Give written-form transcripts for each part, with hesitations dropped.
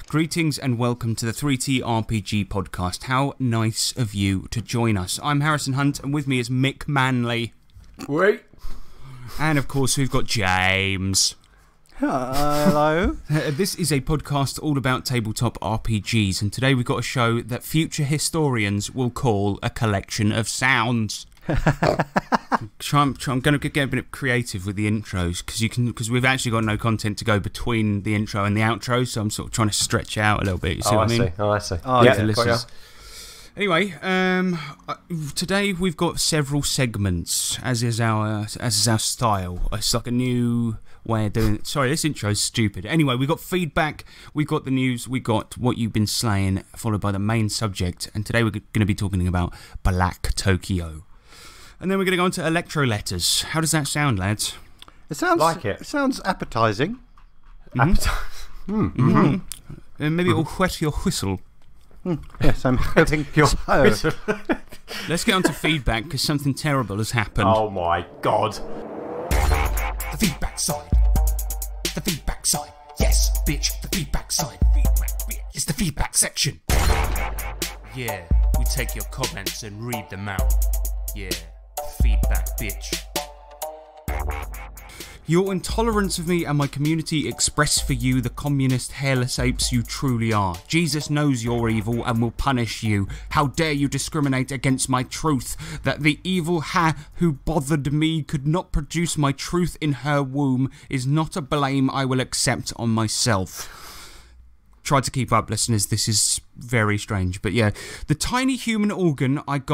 Greetings and welcome to the 3T RPG podcast. How nice of you to join us. I'm Harrison Hunt and with me is Mick Manley. Wait. And of course we've got James. Hello. This is a podcast all about tabletop RPGs, and today we've got a show that future historians will call a collection of sounds. I'm going to get a bit creative with the intros because we've actually got no content to go between the intro and the outro, so I'm sort of trying to stretch out a little bit. You see what I mean? I see. Oh, Yeah. Anyway, today we've got several segments, as is our style. It's like a new way of doing it. Sorry, this intro is stupid. Anyway, we got feedback, we got the news, we got what you've been slaying, followed by the main subject, and today we're going to be talking about Black Tokyo. And then we're going to go on to Electro Letters. How does that sound, lads? It sounds like it. It sounds appetizing. Maybe it'll whet your whistle. Yes, I'm hoping your whistle. Let's get on to feedback because something terrible has happened. Oh my god. The feedback side. The feedback side. Yes, bitch, the feedback side. It's the feedback section. Yeah, we take your comments and read them out. Yeah, feedback, bitch. Your intolerance of me and my community express for you the communist hairless apes you truly are. Jesus knows you're evil and will punish you. How dare you discriminate against my truth? That the evil who bothered me could not produce my truth in her womb is not a blame I will accept on myself. Try to keep up, listeners, this is very strange. But yeah, the tiny human organ I've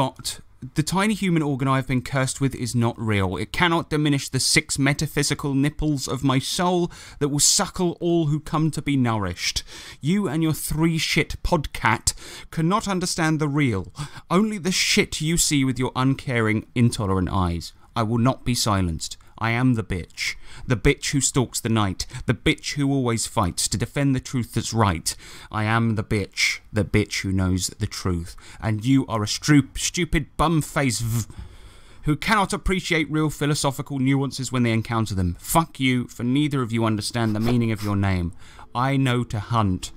been cursed with is not real. It cannot diminish the 6 metaphysical nipples of my soul that will suckle all who come to be nourished. You and your 3 shit podcat cannot understand the real. Only the shit you see with your uncaring, intolerant eyes. I will not be silenced. I am the bitch who stalks the night, the bitch who always fights to defend the truth that's right. I am the bitch who knows the truth, and you are a stupid bum-face who cannot appreciate real philosophical nuances when they encounter them. Fuck you, for neither of you understand the meaning of your name. I know to hunt.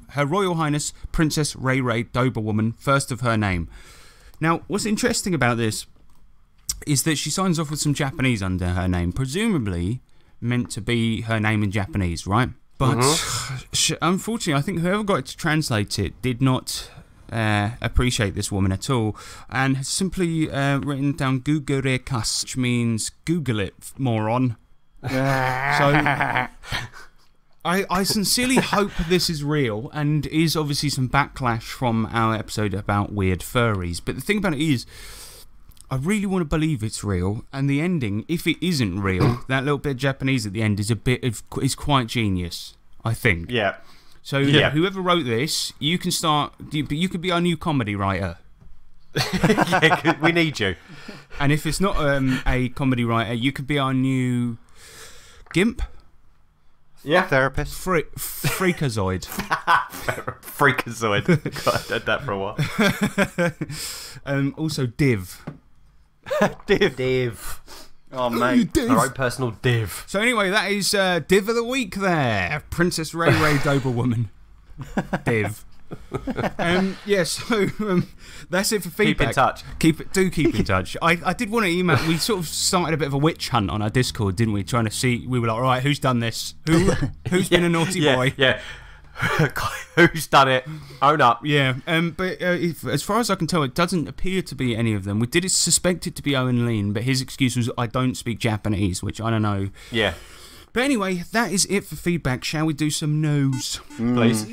Her Royal Highness Princess Ray Ray Doberwoman, first of her name. Now, what's interesting about this is that she signs off with some Japanese under her name, presumably meant to be her name in Japanese, right? But unfortunately, I think whoever got it to translate it did not appreciate this woman at all, and has simply written down Gugurekas, which means Google it, moron. So I sincerely hope this is real, and is obviously some backlash from our episode about weird furries. But the thing about it is, I really want to believe it's real, and the ending, if it isn't real, that little bit of Japanese at the end is quite genius, I think. Yeah. So whoever wrote this, you can you could be our new comedy writer. Yeah, we need you. And if it's not a comedy writer, you could be our new GIMP. Yeah. Therapist. Freakazoid. Freakazoid. God, I did that for a while. Also Div. Div. Oh, mate. Our own personal div. So anyway, that is Div of the Week there. Princess Ray Ray Doberwoman. Div. Yeah, so that's it for feedback. Keep in touch. Keep in touch. I did want to email. We sort of started a bit of a witch hunt on our Discord, didn't we? Trying to see. We were like, all right, who's done this? Who's been a naughty boy? Yeah. Who's done it? Own up. Yeah. But as far as I can tell, it doesn't appear to be any of them. We did suspect it to be Owen Lean, but his excuse was, I don't speak Japanese, which I don't know. Yeah. But anyway, that is it for feedback. Shall we do some news? Please.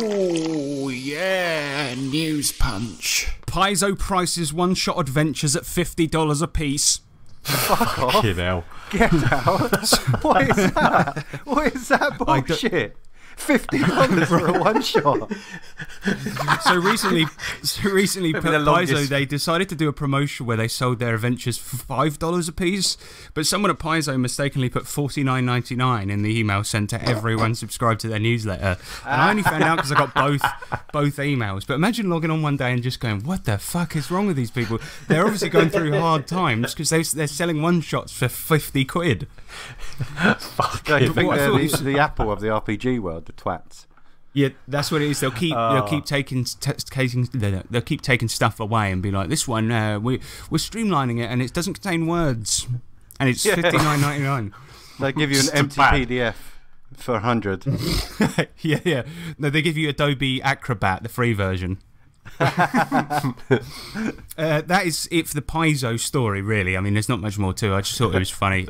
Oh, yeah. News punch. Paizo prices one-shot adventures at $50 a piece. Fuck off. Fucking hell. Get out. What is that? What is that bullshit? $50 for a one shot. So recently, the Paizo, longest. they decided to do a promotion where they sold their adventures for $5 a piece, but someone at Paizo mistakenly put $49.99 in the email sent to everyone subscribed to their newsletter. And I only found out because I got both emails. But imagine logging on one day and just going, "What the fuck is wrong with these people? They're obviously going through hard times because they're selling one shots for £50." They think What I they're thought the Apple of the RPG world, the twats. Yeah, that's what it is. They'll keep taking stuff away and be like, "This one, we're streamlining it, and it doesn't contain words, and it's $59.99." They give you an empty bad. PDF for 100. Yeah. No, they give you Adobe Acrobat, the free version. That is it for the Paizo story, really. I mean, there's not much more to it. I just thought it was funny.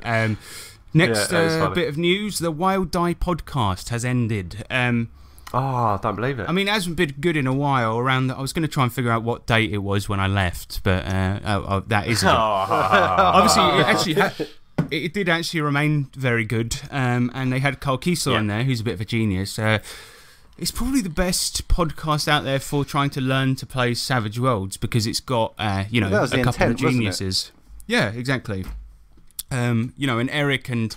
Next that is funny. bit of news: the Wild Die podcast has ended. Oh, I don't believe it. I mean, it hasn't been good in a while. I was going to try and figure out what date it was when I left, but that isn't. Obviously, it did actually remain very good, and they had Carl Kiesel in there, who's a bit of a genius. It's probably the best podcast out there for trying to learn to play Savage Worlds because it's got that was a the couple intent, of geniuses. Yeah, exactly. And Eric and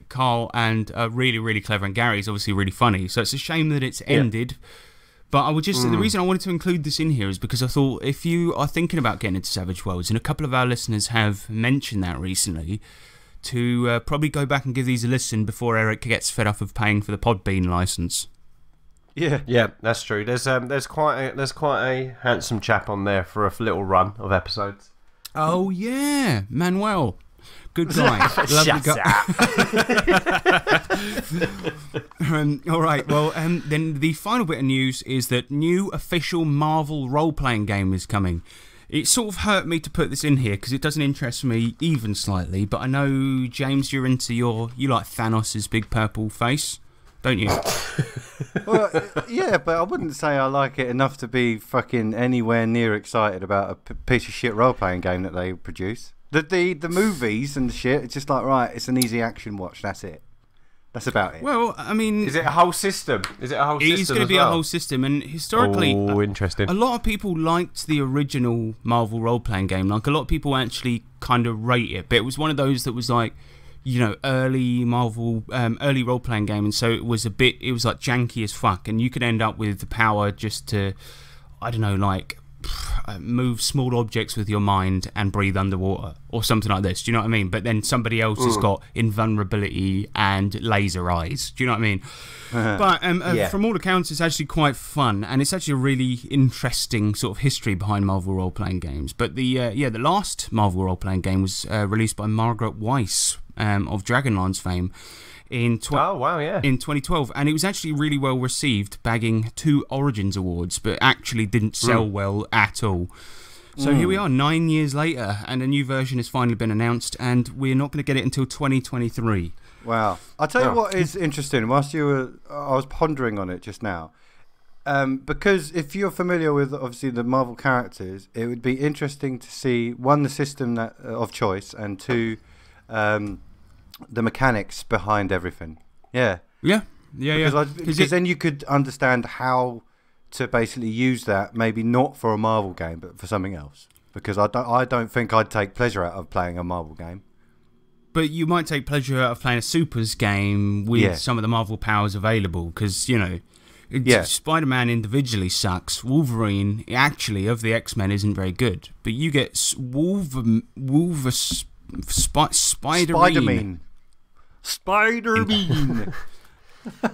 Carl and really, really clever, and Gary's obviously really funny. So it's a shame that it's ended. But I would just the reason I wanted to include this in here is because I thought if you are thinking about getting into Savage Worlds, and a couple of our listeners have mentioned that recently, to probably go back and give these a listen before Eric gets fed up of paying for the Podbean license. Yeah, that's true. There's quite a handsome chap on there for a little run of episodes. Oh yeah, Manuel. Good guy. Lovely guy. All right, well, then the final bit of news is that new official Marvel role-playing game is coming. It sort of hurt me to put this in here because it doesn't interest me even slightly, but I know, James, you like Thanos' big purple face, don't you? Well, yeah, but I wouldn't say I like it enough to be fucking anywhere near excited about a piece of shit role-playing game that they produce. The movies and the shit, it's just like, right, it's an easy action watch, that's it. That's about it. Well, I mean... Is it a whole system? It's going to be a whole system, and historically... Oh, interesting. A lot of people liked the original Marvel role-playing game. Like, a lot of people actually kind of rate it, but it was one of those that was like, early Marvel, early role-playing game, and so it was like janky as fuck, and you could end up with the power just to, I don't know, like... move small objects with your mind and breathe underwater or something like this. Do you know what I mean? But then somebody else has got invulnerability and laser eyes. Do you know what I mean? But from all accounts, it's actually quite fun, and it's actually a really interesting sort of history behind Marvel role-playing games. But the last Marvel role-playing game was released by Margaret Weiss of Dragonlance fame in 2012, and it was actually really well received, bagging 2 Origins awards, but actually didn't sell well at all. So here we are 9 years later, and a new version has finally been announced, and we're not going to get it until 2023. Wow. I'll tell you what is interesting. Whilst I was pondering on it just now, because if you're familiar with obviously the Marvel characters, it would be interesting to see, one, the system of choice, and 2, the mechanics behind everything. Because then you could understand how to basically use that, maybe not for a Marvel game but for something else, because I don't think I'd take pleasure out of playing a Marvel game. But you might take pleasure out of playing a Supers game with some of the Marvel powers available, because Spider-Man individually sucks. Wolverine actually of the X-Men isn't very good, but you get Spider-Man.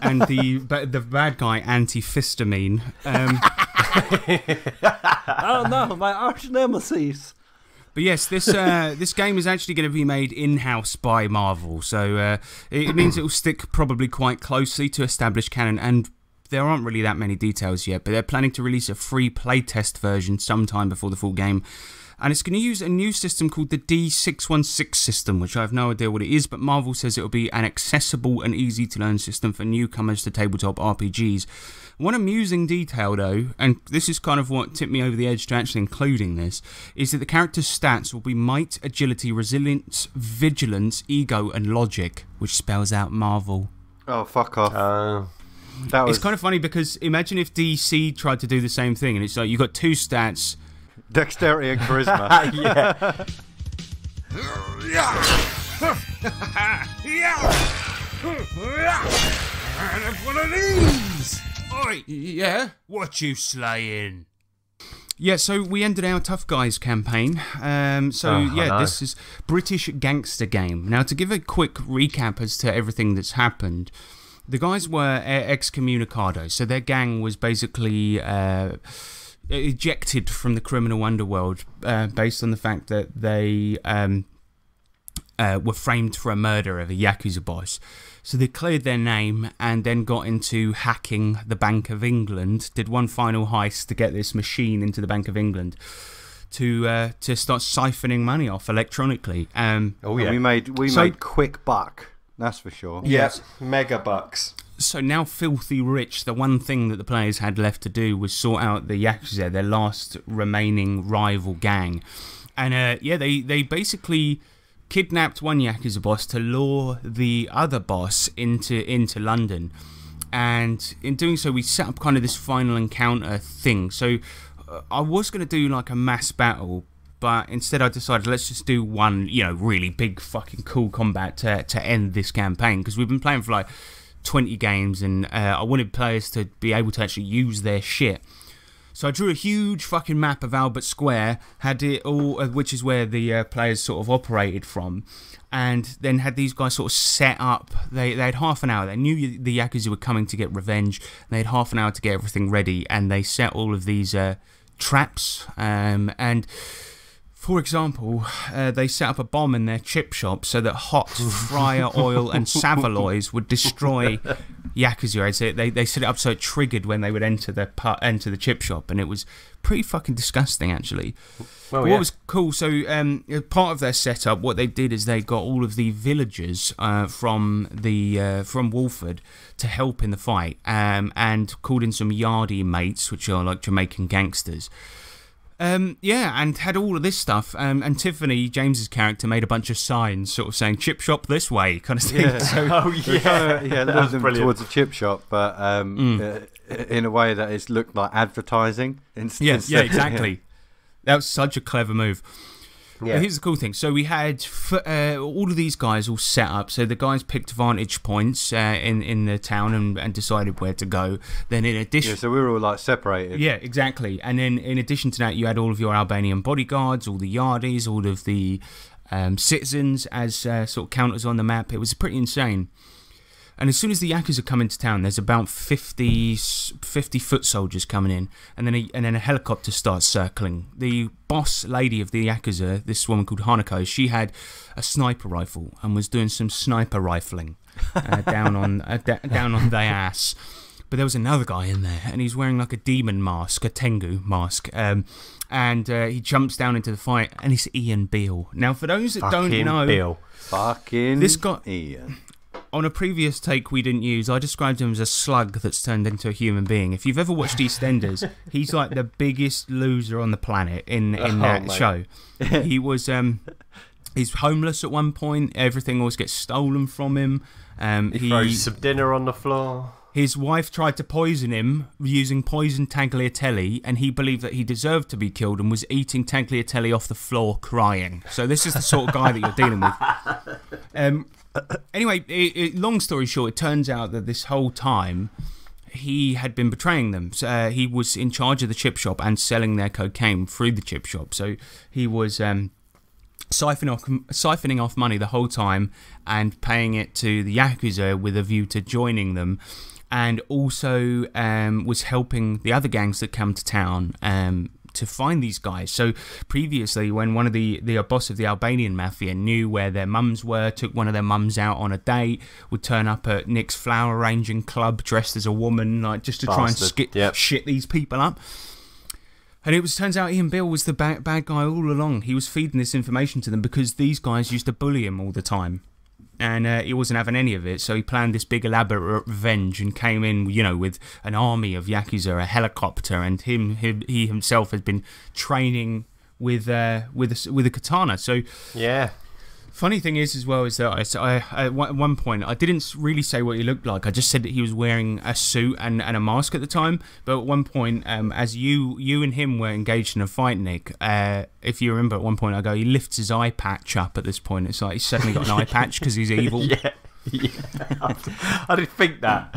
And the bad guy, Antihistamine. Oh no, my arch nemesis. But yes, this game is actually going to be made in-house by Marvel, so it means it will stick probably quite closely to established canon, and there aren't really that many details yet, but they're planning to release a free playtest version sometime before the full game. And it's going to use a new system called the D616 system, which I have no idea what it is, but Marvel says it will be an accessible and easy to learn system for newcomers to tabletop RPGs. One amusing detail, though, and this is kind of what tipped me over the edge to actually including this, is that the character's stats will be might, agility, resilience, vigilance, ego, and logic, which spells out Marvel. Oh, fuck off. It's kind of funny because imagine if DC tried to do the same thing, and it's like you got 2 stats. Dexterity and charisma. And have one of these! Oi, yeah? What you slaying? Yeah, so we ended our Tough Guys campaign. This is British gangster game. Now, to give a quick recap as to everything that's happened, the guys were excommunicados, so their gang was basically ejected from the criminal underworld based on the fact that they were framed for a murder of a Yakuza boss. So they cleared their name and then got into hacking the Bank of England, did one final heist to get this machine into the Bank of England to start siphoning money off electronically. We made quick buck, that's for sure. Yes, mega bucks. So now filthy rich, the one thing that the players had left to do was sort out the Yakuza, their last remaining rival gang. And they basically kidnapped one Yakuza boss to lure the other boss into London. And in doing so, we set up kind of this final encounter thing. So I was going to do like a mass battle, but instead I decided let's just do one, really big fucking cool combat to end this campaign, because we've been playing for like 20 games and I wanted players to be able to actually use their shit. So I drew a huge fucking map of Albert Square, had it all, which is where the players sort of operated from, and then had these guys sort of set up. They had half an hour. They knew the Yakuza were coming to get revenge. They had half an hour to get everything ready, and they set all of these traps. And for example, they set up a bomb in their chip shop so that hot fryer oil and saveloys would destroy Yakuza. They set it up so it triggered when they would enter the chip shop, and it was pretty fucking disgusting, actually. What was cool, so part of their setup, what they did is they got all of the villagers from Wolford to help in the fight, and called in some yardie mates, which are like Jamaican gangsters. And had all of this stuff, and Tiffany, James's character, made a bunch of signs sort of saying chip shop this way kind of thing. Yeah. So, led them towards a chip shop, but in a way that it's looked like advertising. Yeah, exactly. That was such a clever move. Yeah. But here's the cool thing. So we had all of these guys all set up. So the guys picked vantage points in the town and decided where to go. Then in addition... so we were all like separated. Yeah, exactly. And then in addition to that, you had all of your Albanian bodyguards, all the yardies, all of the citizens as sort of counters on the map. It was pretty insane. And as soon as the Yakuza come into town, there's about 50 foot soldiers coming in, and then a helicopter starts circling. The boss lady of the Yakuza, this woman called Hanako, she had a sniper rifle and was doing some sniper rifling down on their ass. But there was another guy in there, and he's wearing like a demon mask, a Tengu mask, and he jumps down into the fight, and it's Ian Beale. Now, for those that don't know, this guy, Ian. On a previous take we didn't use, I described him as a slug that's turned into a human being. If you've ever watched EastEnders, he's like the biggest loser on the planet in that show. He was he's homeless at one point. Everything always gets stolen from him. He throws some dinner on the floor. His wife tried to poison him using poisoned tagliatelle, and he believed that he deserved to be killed and was eating tagliatelle off the floor crying. So this is the sort of guy that you're dealing with. Anyway, long story short, it turns out that this whole time he had been betraying them. So, he was in charge of the chip shop and selling their cocaine through the chip shop. So he was siphoning off money the whole time and paying it to the Yakuza with a view to joining them. And also was helping the other gangs that come to town to find these guys. So previously, when one of the boss of the Albanian mafia knew where their mums were, took one of their mums out on a date, would turn up at Nick's flower arranging club dressed as a woman, like just to try and shit these people up. And turns out Ian Beale was the bad guy all along. He was feeding this information to them because these guys used to bully him all the time. And he wasn't having any of it, so he planned this big elaborate revenge and came in, with an army of Yakuza, a helicopter, and he himself has been training with a katana. So yeah. Funny thing is, as well, is that I at one point I didn't really say what he looked like. I just said that he was wearing a suit and a mask at the time. But at one point, as you and him were engaged in a fight, Nick, if you remember, at one point I go, he lifts his eye patch up. At this point, it's like he's suddenly got an eye patch because he's evil. Yeah. I didn't think that.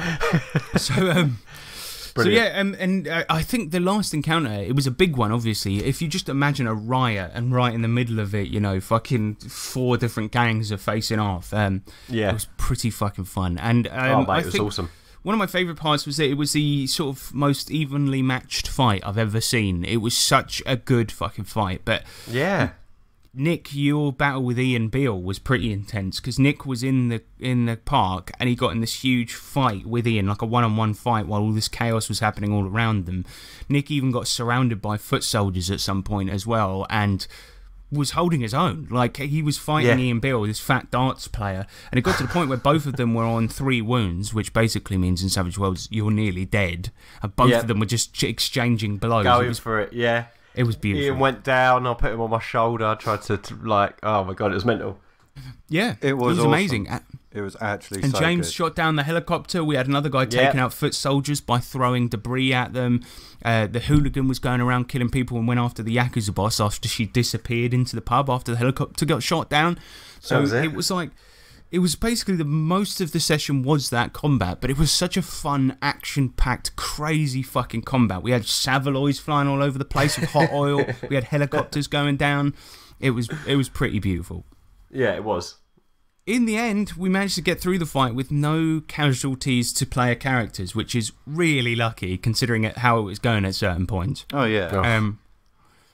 I think the last encounter, it was a big one, obviously. If you just imagine a riot and right in the middle of it, fucking 4 different gangs are facing off. It was pretty fucking fun. And it was awesome. One of my favourite parts was that it was the sort of most evenly matched fight I've ever seen. It was such a good fucking fight. But yeah. Nick, your battle with Ian Beale was pretty intense because Nick was in the park and he got in this huge fight with Ian, like a one-on-one fight, while all this chaos was happening all around them. Nick even got surrounded by foot soldiers at some point as well and was holding his own. Like, he was fighting Ian Beale, this fat darts player, and it got to the point where both of them were on 3 wounds, which basically means in Savage Worlds you're nearly dead. And both of them were just exchanging blows. Going for it, yeah. It was beautiful. Ian went down, I put him on my shoulder, I tried to oh my god, it was mental. Yeah, it was awesome. Amazing. It was actually and so James good. shot down the helicopter. We had another guy taking out foot soldiers by throwing debris at them. The hooligan was going around killing people and went after the Yakuza boss after she disappeared into the pub after the helicopter got shot down. So it was like... It was basically the most of the session was that combat, but it was such a fun, action-packed, crazy fucking combat. We had Savaloys flying all over the place with hot oil. We had helicopters going down. It was pretty beautiful. Yeah, it was. In the end, we managed to get through the fight with no casualties to player characters, which is really lucky considering how it was going at certain points. Oh yeah,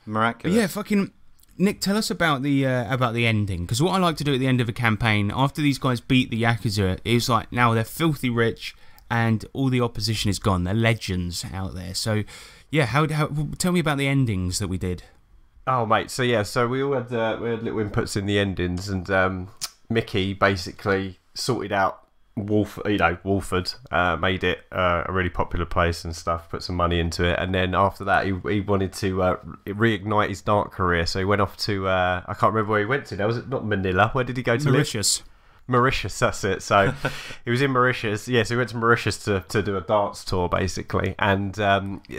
miraculous. Yeah, fucking. Nick, tell us about the ending, because what I like to do at the end of a campaign, after these guys beat the Yakuza, is like, now they're filthy rich and all the opposition is gone. They're legends out there. So, yeah, tell me about the endings that we did. Oh, mate, so we all had little inputs in the endings, and Mickey basically sorted out Wolford, made it a really popular place and stuff, put some money into it, and then after that he wanted to reignite his dart career, so he went off to I can't remember where he went to now. Was it not Manila? Where did he go to Mauritius. Mauritius, that's it. So he was in Mauritius. Yeah, so he went to Mauritius to do a dance tour, basically. And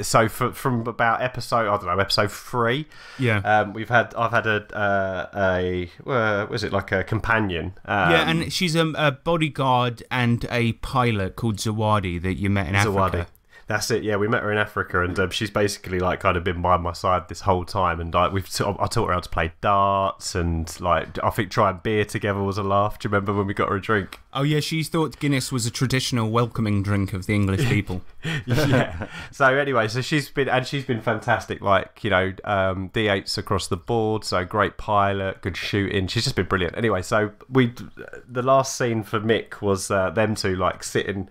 so from about episode 3. Yeah. I've had a was it like a companion? And she's a bodyguard and a pilot called Zawadi that you met in Africa. That's it. Yeah, we met her in Africa, and she's basically like kind of been by my side this whole time. And like I taught her how to play darts, and like I think trying beer together was a laugh. Do you remember when we got her a drink? Oh yeah, she thought Guinness was a traditional welcoming drink of the English people. Yeah. So anyway, she's been fantastic. Like, D8s across the board. So great pilot, good shooting. She's just been brilliant. Anyway, so the last scene for Mick was them two like sitting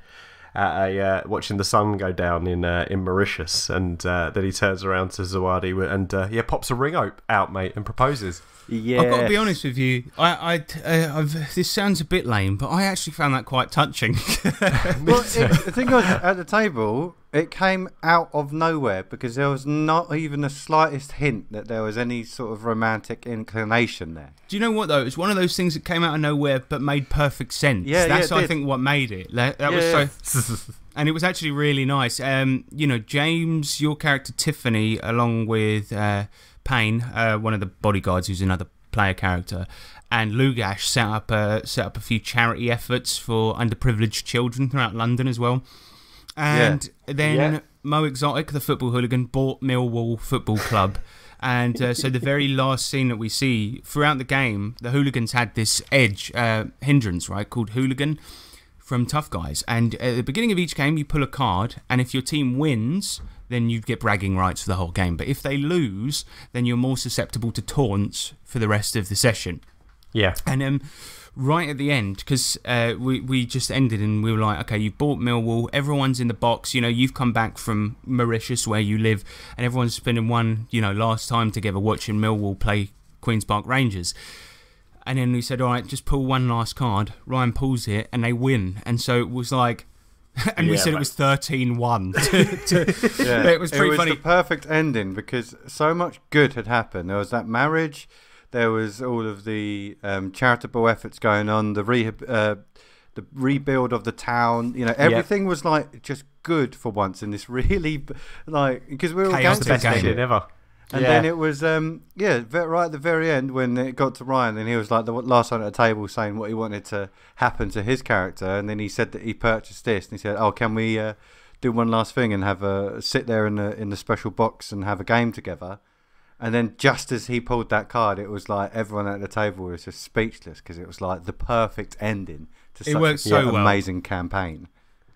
at watching the sun go down in Mauritius, and then he turns around to Zawadi and pops a ring out, mate, and proposes. Yeah, I've got to be honest with you. This sounds a bit lame, but I actually found that quite touching. The thing was, at the table, it came out of nowhere because there was not even the slightest hint that there was any sort of romantic inclination there. Do you know what though? It was one of those things that came out of nowhere but made perfect sense. Yeah, that's I think what made it. That was so. And it was actually really nice. James, your character Tiffany, along with Payne, one of the bodyguards, who's another player character, and Lugash set up a few charity efforts for underprivileged children throughout London as well. And then Mo Exotic, the football hooligan, bought Millwall Football Club. And so the very last scene that we see throughout the game, the hooligans had this hindrance, right, called Hooligan from Tough Guys. And at the beginning of each game, you pull a card, and if your team wins, then you get bragging rights for the whole game. But if they lose, then you're more susceptible to taunts for the rest of the session. Yeah. And right at the end, because we just ended and we were like, okay, you've bought Millwall, everyone's in the box, you've come back from Mauritius where you live, and everyone's spending one, last time together watching Millwall play Queen's Park Rangers. And then we said, all right, just pull one last card. Ryan pulls it and they win. And so it was like, and we said it was 13-1. It was pretty funny. It was the perfect ending because so much good had happened. There was that marriage. There was all of the charitable efforts going on, the rebuild of the town. Everything was like just good for once in this really because we were all best game ever. And then it was right at the very end when it got to Ryan, and he was like the last one at the table saying what he wanted to happen to his character, and then he said that he purchased this, and he said, "Oh, can we do one last thing and have a sit there in the special box and have a game together?" And then just as he pulled that card, it was like everyone at the table was just speechless because it was like the perfect ending to such an amazing campaign.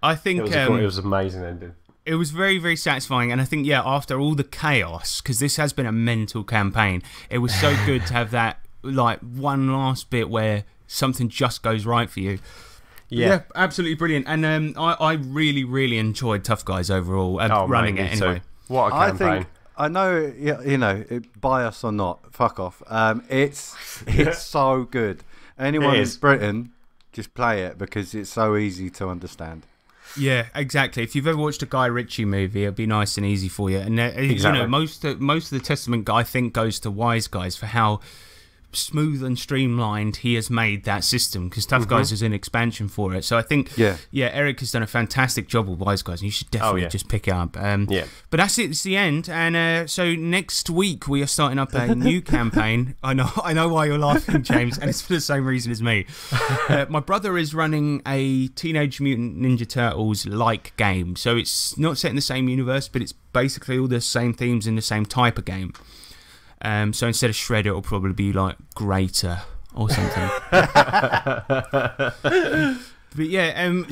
I think it was an amazing ending. It was very, very satisfying, and I think, after all the chaos, because this has been a mental campaign, it was so good to have that, one last bit where something just goes right for you. Yeah, absolutely brilliant. And I really, really enjoyed Tough Guys overall, running it anyway. What a campaign. I know, bias or not, fuck off. It's so good. Anyone in Britain, just play it because it's so easy to understand. Yeah, exactly. If you've ever watched a Guy Ritchie movie, it'll be nice and easy for you. And exactly. Most of the testament, I think, goes to Wise Guys for how smooth and streamlined he has made that system, because Tough Guys is an expansion for it. So I think, Eric has done a fantastic job with Wise Guys, and you should definitely just pick it up. But that's it. It's the end. And so next week we are starting up a new campaign. I know why you're laughing, James, and it's for the same reason as me. My brother is running a Teenage Mutant Ninja Turtles like game. So it's not set in the same universe, but it's basically all the same themes in the same type of game. So instead of Shredder, it'll probably be like Greater or something. But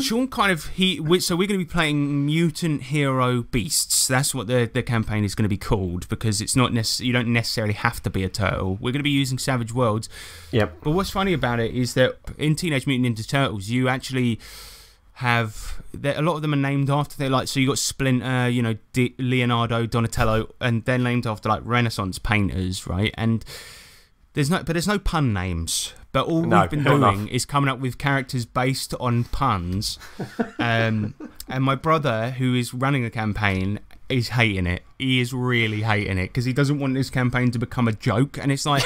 Sean so we're going to be playing Mutant Hero Beasts. That's what the campaign is going to be called, because it's not you don't necessarily have to be a turtle. We're going to be using Savage Worlds. Yep. But what's funny about it is that in Teenage Mutant Ninja Turtles, you actually have a lot of them are named after so you got Splinter, Leonardo, Donatello, and they're named after like Renaissance painters, right? And there's no pun names, but all we've been doing is coming up with characters based on puns. And my brother, who is running the campaign, is hating it. He is really hating it because he doesn't want this campaign to become a joke. And it's like,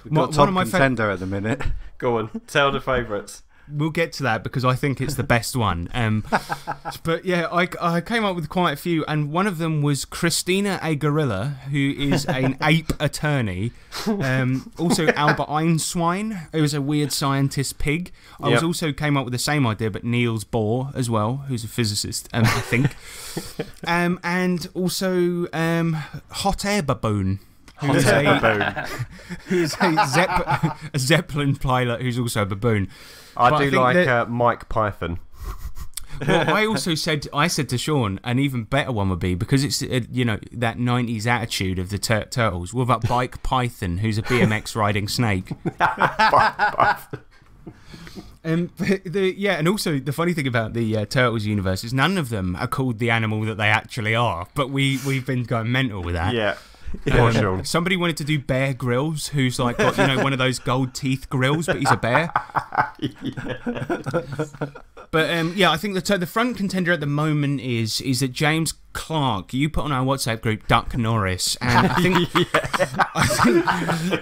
We've got top contender at the minute. Go on, tell the favourites. We'll get to that because I think it's the best one. But I came up with quite a few, and one of them was Christina a Gorilla, who is an ape attorney. Also Albert Einstein, who is a weird scientist pig. I also came up with the same idea, but Niels Bohr as well, who's a physicist, I think. And also Hot Air Baboon. Who's a Zeppelin pilot who's also a baboon. I like Mike Python. Well, I said to Sean, an even better one would be, because it's that 90s attitude of the turtles. What about Bike Python, who's a BMX riding snake? And also the funny thing about the Turtles universe is none of them are called the animal that they actually are. But we've been going mental with that. Yeah. Somebody wanted to do Bear Grylls, who's like got one of those gold teeth grills, but he's a bear. But I think the front contender at the moment is that James Clark. You put on our WhatsApp group Duck Norris, and I think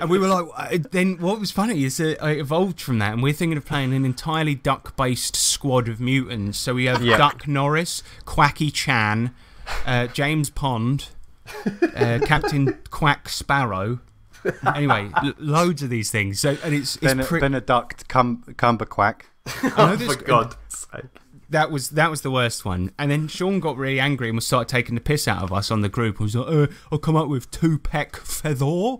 and we were like. Then what was funny is that I evolved from that, and we're thinking of playing an entirely duck-based squad of mutants. So we have Duck Norris, Quacky Chan, James Pond. Captain Quack Sparrow. Anyway, loads of these things. So, and it's Benedict Cumberquack. For God's sake. That was the worst one. And then Sean got really angry and started taking the piss out of us on the group. And was like, I'll come up with Tupac Feather.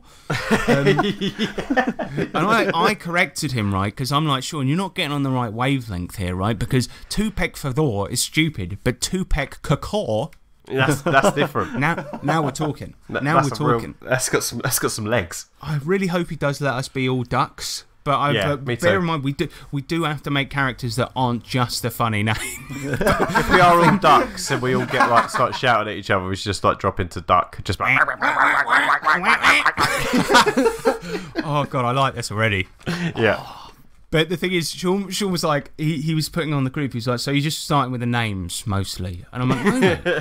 And I corrected him, right? Because I'm like, Sean, you're not getting on the right wavelength here, right? Because Tupac Feather is stupid, but Tupac Kakor That's different. Now we're talking. Now That's we're talking. That's got some legs. I really hope he does let us be all ducks. But Me bear too. in mind, we do have to make characters that aren't just a funny name. If we are all ducks and we all get like start shouting at each other, we should just like drop into duck. Just like, Oh god, I like this already. yeah. But the thing is, Sean was like, he was putting on the group. He was like, so you're just starting with the names mostly, and I'm like, no,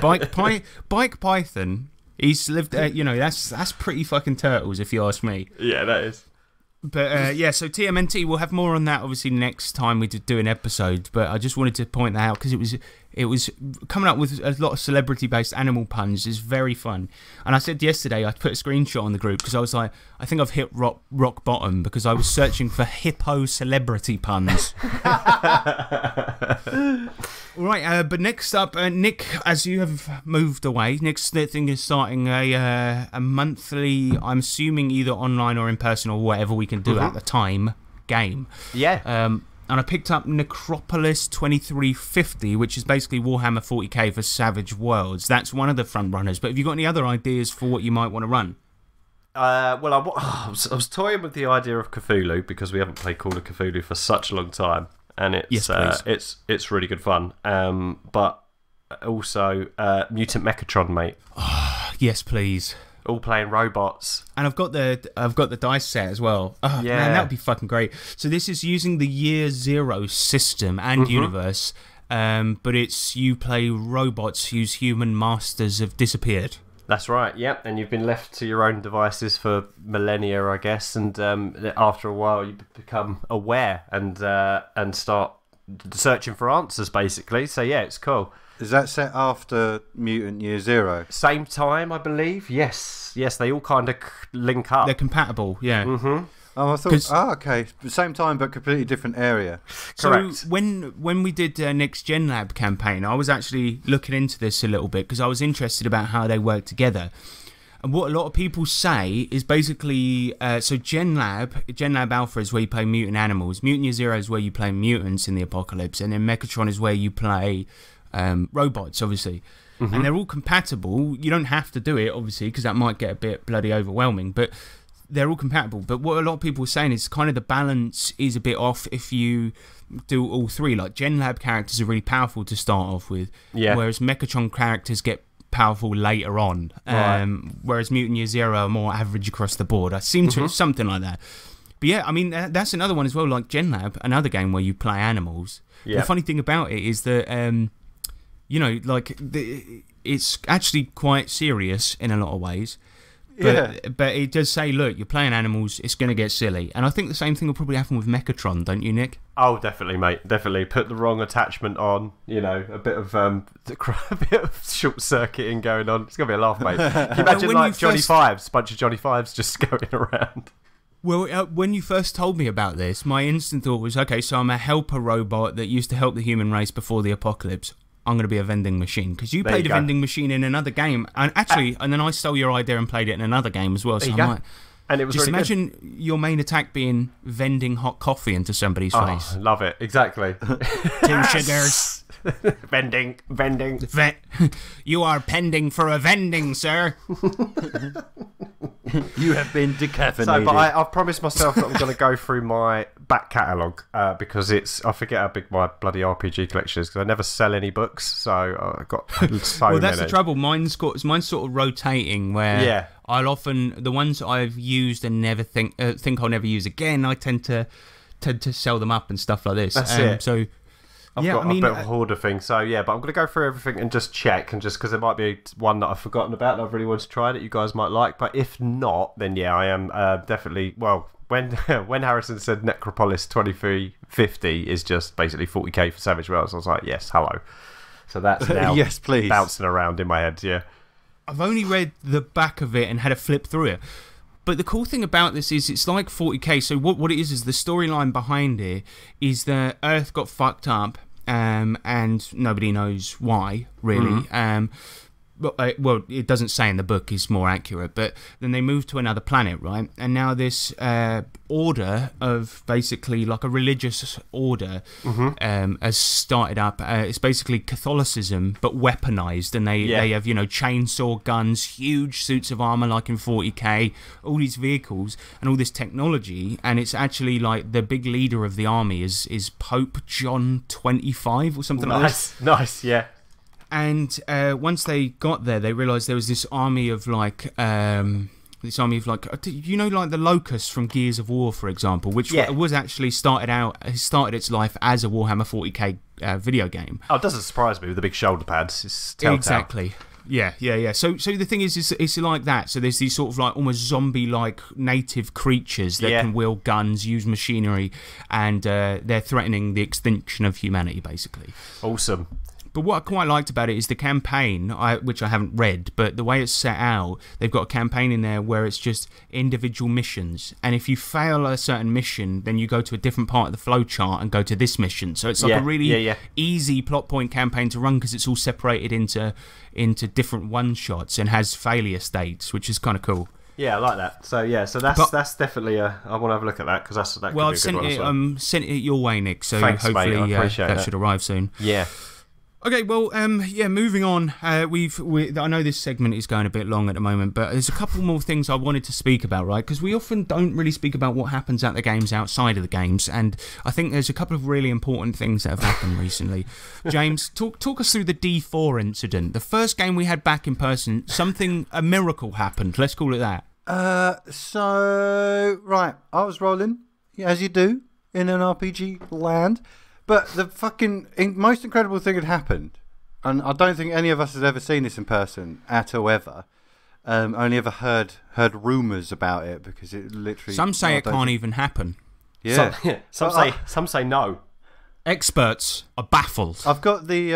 Bike Python. He's lived, that's pretty fucking turtles if you ask me. Yeah, that is. But so TMNT, we'll have more on that obviously next time we do an episode. But I just wanted to point that out because it was coming up with a lot of celebrity-based animal puns is very fun. And I said yesterday I put a screenshot on the group because I was like, I think I've hit rock bottom because I was searching for hippo celebrity puns. All right, but next up, Nick, as you have moved away, next thing is starting a monthly, I'm assuming either online or in person or whatever we can do at the time, game. Yeah. And I picked up Necropolis 2350, which is basically Warhammer 40k for Savage Worlds. That's one of the front runners. But have you got any other ideas for what you might want to run? Well, I was toying with the idea of Cthulhu because we haven't played Call of Cthulhu for such a long time, and it's really good fun. But also Mutant Mechatron, mate. Yes, please. All playing robots. And I've got the dice set as well. Oh, Yeah. man, that would be fucking great. So this is using the Year Zero system and universe, but it's you play robots whose human masters have disappeared. That's right, yep. And you've been left to your own devices for millennia, I guess. And after a while, you become aware and start searching for answers, basically. So yeah, it's cool. Is that set after Mutant Year Zero? Same time, I believe. Yes, they all kind of link up. They're compatible, yeah. Mm-hmm. Oh, I thought. Okay, same time but completely different area. Correct. So when we did Nick's Gen Lab campaign, I was actually looking into this a little bit because I was interested about how they work together. And what a lot of people say is basically, so Gen Lab Alpha is where you play mutant animals. Mutant Year Zero is where you play mutants in the apocalypse, and then Mechatron is where you play robots, obviously. And they're all compatible. You don't have to do it, obviously, because that might get a bit bloody overwhelming, but they're all compatible. But what a lot of people are saying is kind of the balance is a bit off if you do all three. Like Gen Lab characters are really powerful to start off with, whereas Mechatron characters get powerful later on, whereas Mutant Year Zero are more average across the board. I seem to something like that. But yeah, I mean, that's another one as well, like Gen Lab, another game where you play animals. The funny thing about it is that it's actually quite serious in a lot of ways. But it does say, look, you're playing animals, it's going to get silly. And I think the same thing will probably happen with Mechatron, don't you, Nick? Oh, definitely, mate. Definitely. Put the wrong attachment on, a bit of short-circuiting going on. It's going to be a laugh, mate. Can you imagine, like, Johnny Fives, a bunch of Johnny Fives just going around? Well, when you first told me about this, my instant thought was, okay, so I'm a helper robot that used to help the human race before the apocalypse. I'm going to be a vending machine. Because you played a vending machine in another game. And actually, and then I stole your idea and played it in another game as well. So I'm like, and it was just really imagine your main attack being vending hot coffee into somebody's face. I love it. Exactly. 2 sugars. vending. You are pending for a vending, sir. You have been decaffeinated. So, but I've promised myself that I'm going to go through my back catalogue because I forget how big my bloody RPG collection is because I never sell any books, so I've got so well, that's many. the trouble. Mine's sort of rotating where I'll often the ones I've used and never think I'll never use again. I tend to sell them up and stuff like this. That's it. So. I've got a bit of a hoarder thing, so yeah, but I'm going to go through everything and just check, and just because there might be one that I've forgotten about and I really want to try that you guys might like, but if not, then yeah, I am definitely, well, when Harrison said Necropolis 2350 is just basically 40k for Savage Worlds, I was like, yes, hello. So that's now yes, please. Bouncing around in my head, yeah. I've only read the back of it and had a flip through it. But the cool thing about this is it's like 40k, so what it is the storyline behind it is that Earth got fucked up, and nobody knows why, really. well, it doesn't say in the book, it's more accurate, but then they move to another planet, right? And now this order of basically like a religious order has started up. It's basically Catholicism, but weaponized, and they have, chainsaw guns, huge suits of armor like in 40k, all these vehicles and all this technology, and it's actually like the big leader of the army is Pope John 25 or something like this. Nice, yeah. And once they got there, they realised there was this army of like like the Locusts from Gears of War, for example, which was actually started its life as a Warhammer 40k video game. Oh, it doesn't surprise me with the big shoulder pads. It's Telltale. Exactly. Yeah. So the thing is it's like that. So there's these sort of like almost zombie-like native creatures that can wield guns, use machinery, and they're threatening the extinction of humanity, basically. Awesome. But what I quite liked about it is the campaign, which I haven't read, but the way it's set out, they've got a campaign in there where it's just individual missions. And if you fail a certain mission, then you go to a different part of the flowchart and go to this mission. So it's like a really easy plot point campaign to run because it's all separated into different one-shots and has failure states, which is kind of cool. Yeah, I like that. So that's definitely I want to have a look at that because that could be a good one as well. Sent it your way, Nick. So thanks, hopefully mate. I appreciate that should arrive soon. Yeah. Okay, well, moving on. I know this segment is going a bit long at the moment, but there's a couple more things I wanted to speak about, right? Because we often don't really speak about what happens at the games outside of the games, and I think there's a couple of really important things that have happened recently. James, talk us through the D4 incident. The first game we had back in person, a miracle happened. Let's call it that. Right, I was rolling, as you do, in an RPG land. But the most incredible thing had happened, and I don't think any of us has ever seen this in person at all ever. Only ever heard rumours about it because it literally. Some say it can't even happen. Yeah. Some say no. Experts are baffled. I've got the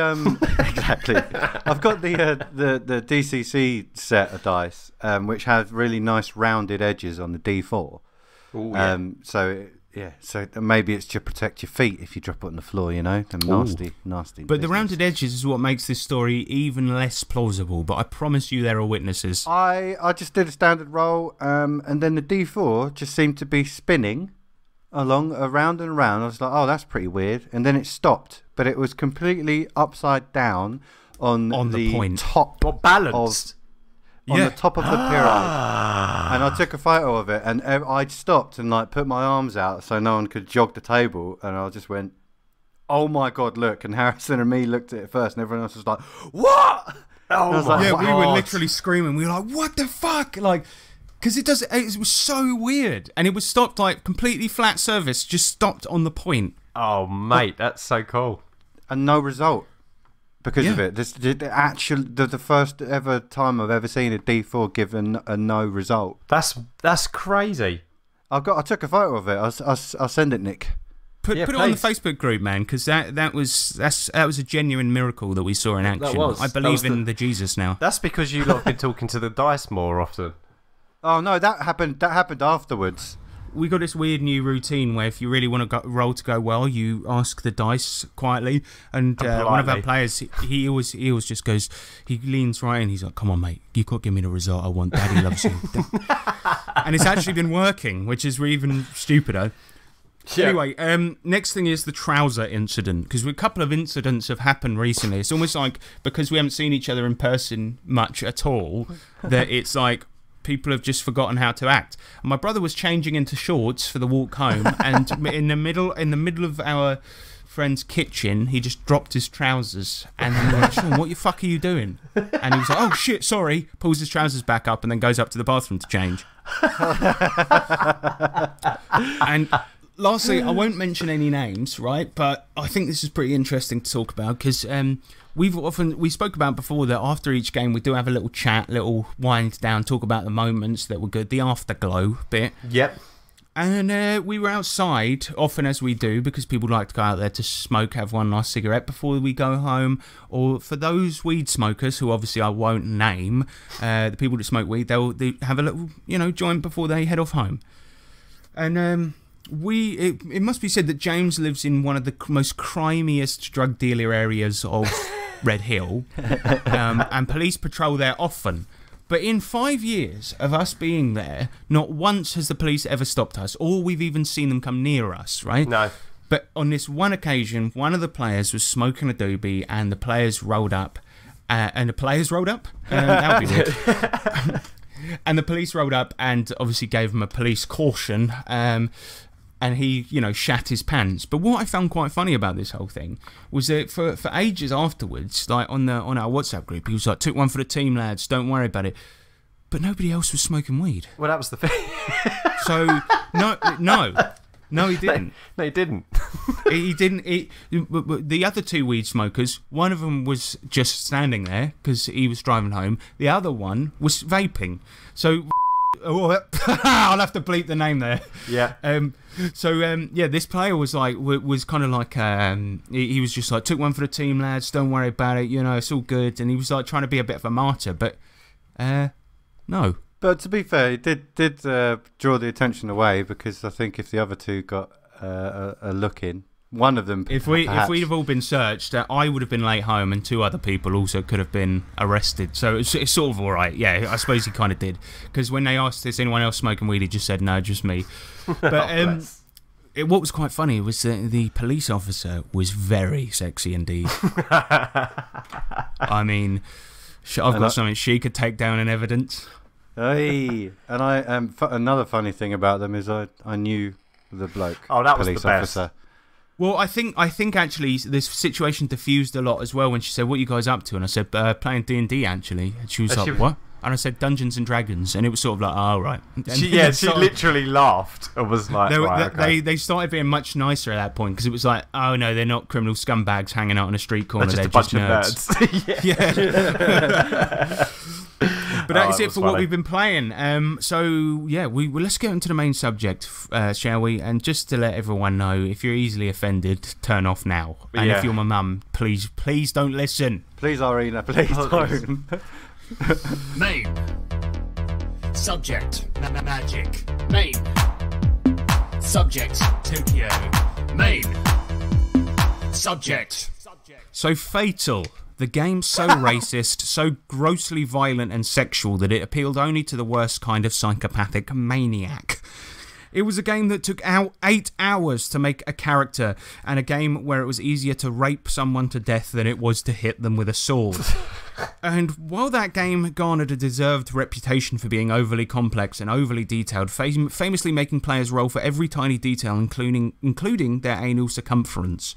exactly. I've got the DCC set of dice, which have really nice rounded edges on the D4. Ooh, yeah. So maybe it's to protect your feet if you drop it on the floor, them nasty. But business. the rounded edges is what makes this story even less plausible, but I promise you there are witnesses. I just did a standard roll, and then the D4 just seemed to be spinning along, around and around. I was like, oh, that's pretty weird. And then it stopped, but it was completely upside down on the point. Top. Not balanced. On the top of the pyramid, and I took a photo of it, and I stopped and put my arms out so no one could jog the table, and I just went, "Oh my god, look!" And Harrison and me looked at it first, and everyone else was like, "What?" Oh my yeah, god. we were literally screaming. We were like, "What the fuck?" Because it was so weird, and it was stopped completely flat surface, just stopped on the point. Oh mate, that's so cool. And no result. Because of it, the first ever time I've ever seen a D4 given a no result. That's crazy. I took a photo of it. I'll send it, Nick. Put it on the Facebook group, man, because that was a genuine miracle that we saw in action. I believe in the Jesus now. That's because you lot have been talking to the dice more often. Oh no, that happened afterwards. We got this weird new routine where if you really want a roll to go well, you ask the dice quietly. And one of our players, he always just goes, he leans right in, he's like, "Come on, mate, you got to give me the result I want. Daddy loves you." And it's actually been working, which is even stupider. Yeah. Anyway, next thing is the trouser incident, because a couple of incidents have happened recently. It's almost like because we haven't seen each other in person much at all, that it's like people have just forgotten how to act. And my brother was changing into shorts for the walk home, and in the middle of our friend's kitchen, he just dropped his trousers, and then we were like, "Sean, what the fuck are you doing?" And he was like, "Oh shit, sorry," pulls his trousers back up and then goes up to the bathroom to change. And lastly, I won't mention any names, right? But I think this is pretty interesting to talk about because we spoke about before that after each game we do have a little chat, little wind down, talk about the moments that were good, the afterglow bit. Yep. And we were outside, often as we do, because people like to go out there to smoke, have one nice cigarette before we go home. Or for those weed smokers, who obviously I won't name, the people that smoke weed, they have a little, joint before they head off home. And it must be said that James lives in one of the most crimiest drug dealer areas of Red Hill, and police patrol there often. But in 5 years of us being there, not once has the police ever stopped us, or we've even seen them come near us, right? No. But on this one occasion, one of the players was smoking a doobie, and the players rolled up. That would be weird. And the police rolled up and obviously gave him a police caution. And he, shat his pants. But what I found quite funny about this whole thing was that for ages afterwards, like on our WhatsApp group, he was like, "Took one for the team, lads. Don't worry about it." But nobody else was smoking weed. Well, that was the thing. So no, he didn't. No, he didn't. He didn't. The other two weed smokers, one of them was just standing there because he was driving home. The other one was vaping. So. I'll have to bleep the name there. Yeah. This player was kind of like he was just like, "Took one for the team, lads. Don't worry about it. It's all good." And he was like trying to be a bit of a martyr, but no. But to be fair, he did draw the attention away, because I think if the other two got a look in, one of them, if we'd have all been searched, I would have been late home, and two other people also could have been arrested. So it's sort of all right. Yeah, I suppose he kind of did, because when they asked, "Is anyone else smoking weed?" he just said, "No, just me." But what was quite funny was that the police officer was very sexy indeed. I mean, I've got something she could take down in evidence. Hey, and I another funny thing about them is I knew the bloke. Oh, that was police the best. officer. Well, I think actually this situation diffused a lot as well when she said, "What are you guys up to?" And I said, "Playing D&D actually." And she was like, "What?" And I said, "Dungeons and Dragons." And it was sort of like, "Oh, right." She literally laughed and was like, they started being much nicer at that point, because it was like, "Oh no, they're not criminal scumbags hanging out on a street corner. They're just nerds." Yeah. But that is it for what we've been playing. Let's get into the main subject, shall we? And just to let everyone know, if you're easily offended, turn off now. And if you're my mum, please don't listen. Please, Irina, please don't. Main. Subject. Magic. Main. Subject. Tokyo. Main. Subject. So Fatal. The game's so racist, so grossly violent and sexual that it appealed only to the worst kind of psychopathic maniac. It was a game that took 8 hours to make a character, and a game where it was easier to rape someone to death than it was to hit them with a sword. And while that game garnered a deserved reputation for being overly complex and overly detailed, famously making players roll for every tiny detail, including their anal circumference,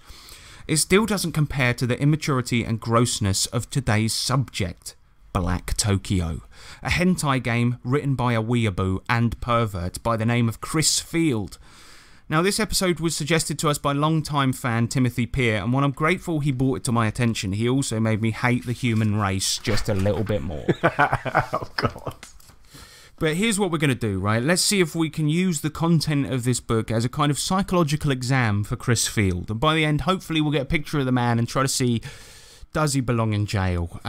it still doesn't compare to the immaturity and grossness of today's subject, Black Tokyo, a hentai game written by a weeaboo and pervert by the name of Chris Field. Now, this episode was suggested to us by longtime fan Timothy Peer, and while I'm grateful he brought it to my attention, he also made me hate the human race just a little bit more. Oh, God. But here's what we're going to do, right? Let's see if we can use the content of this book as a kind of psychological exam for Chris Field. And by the end, hopefully we'll get a picture of the man and try to see, does he belong in jail?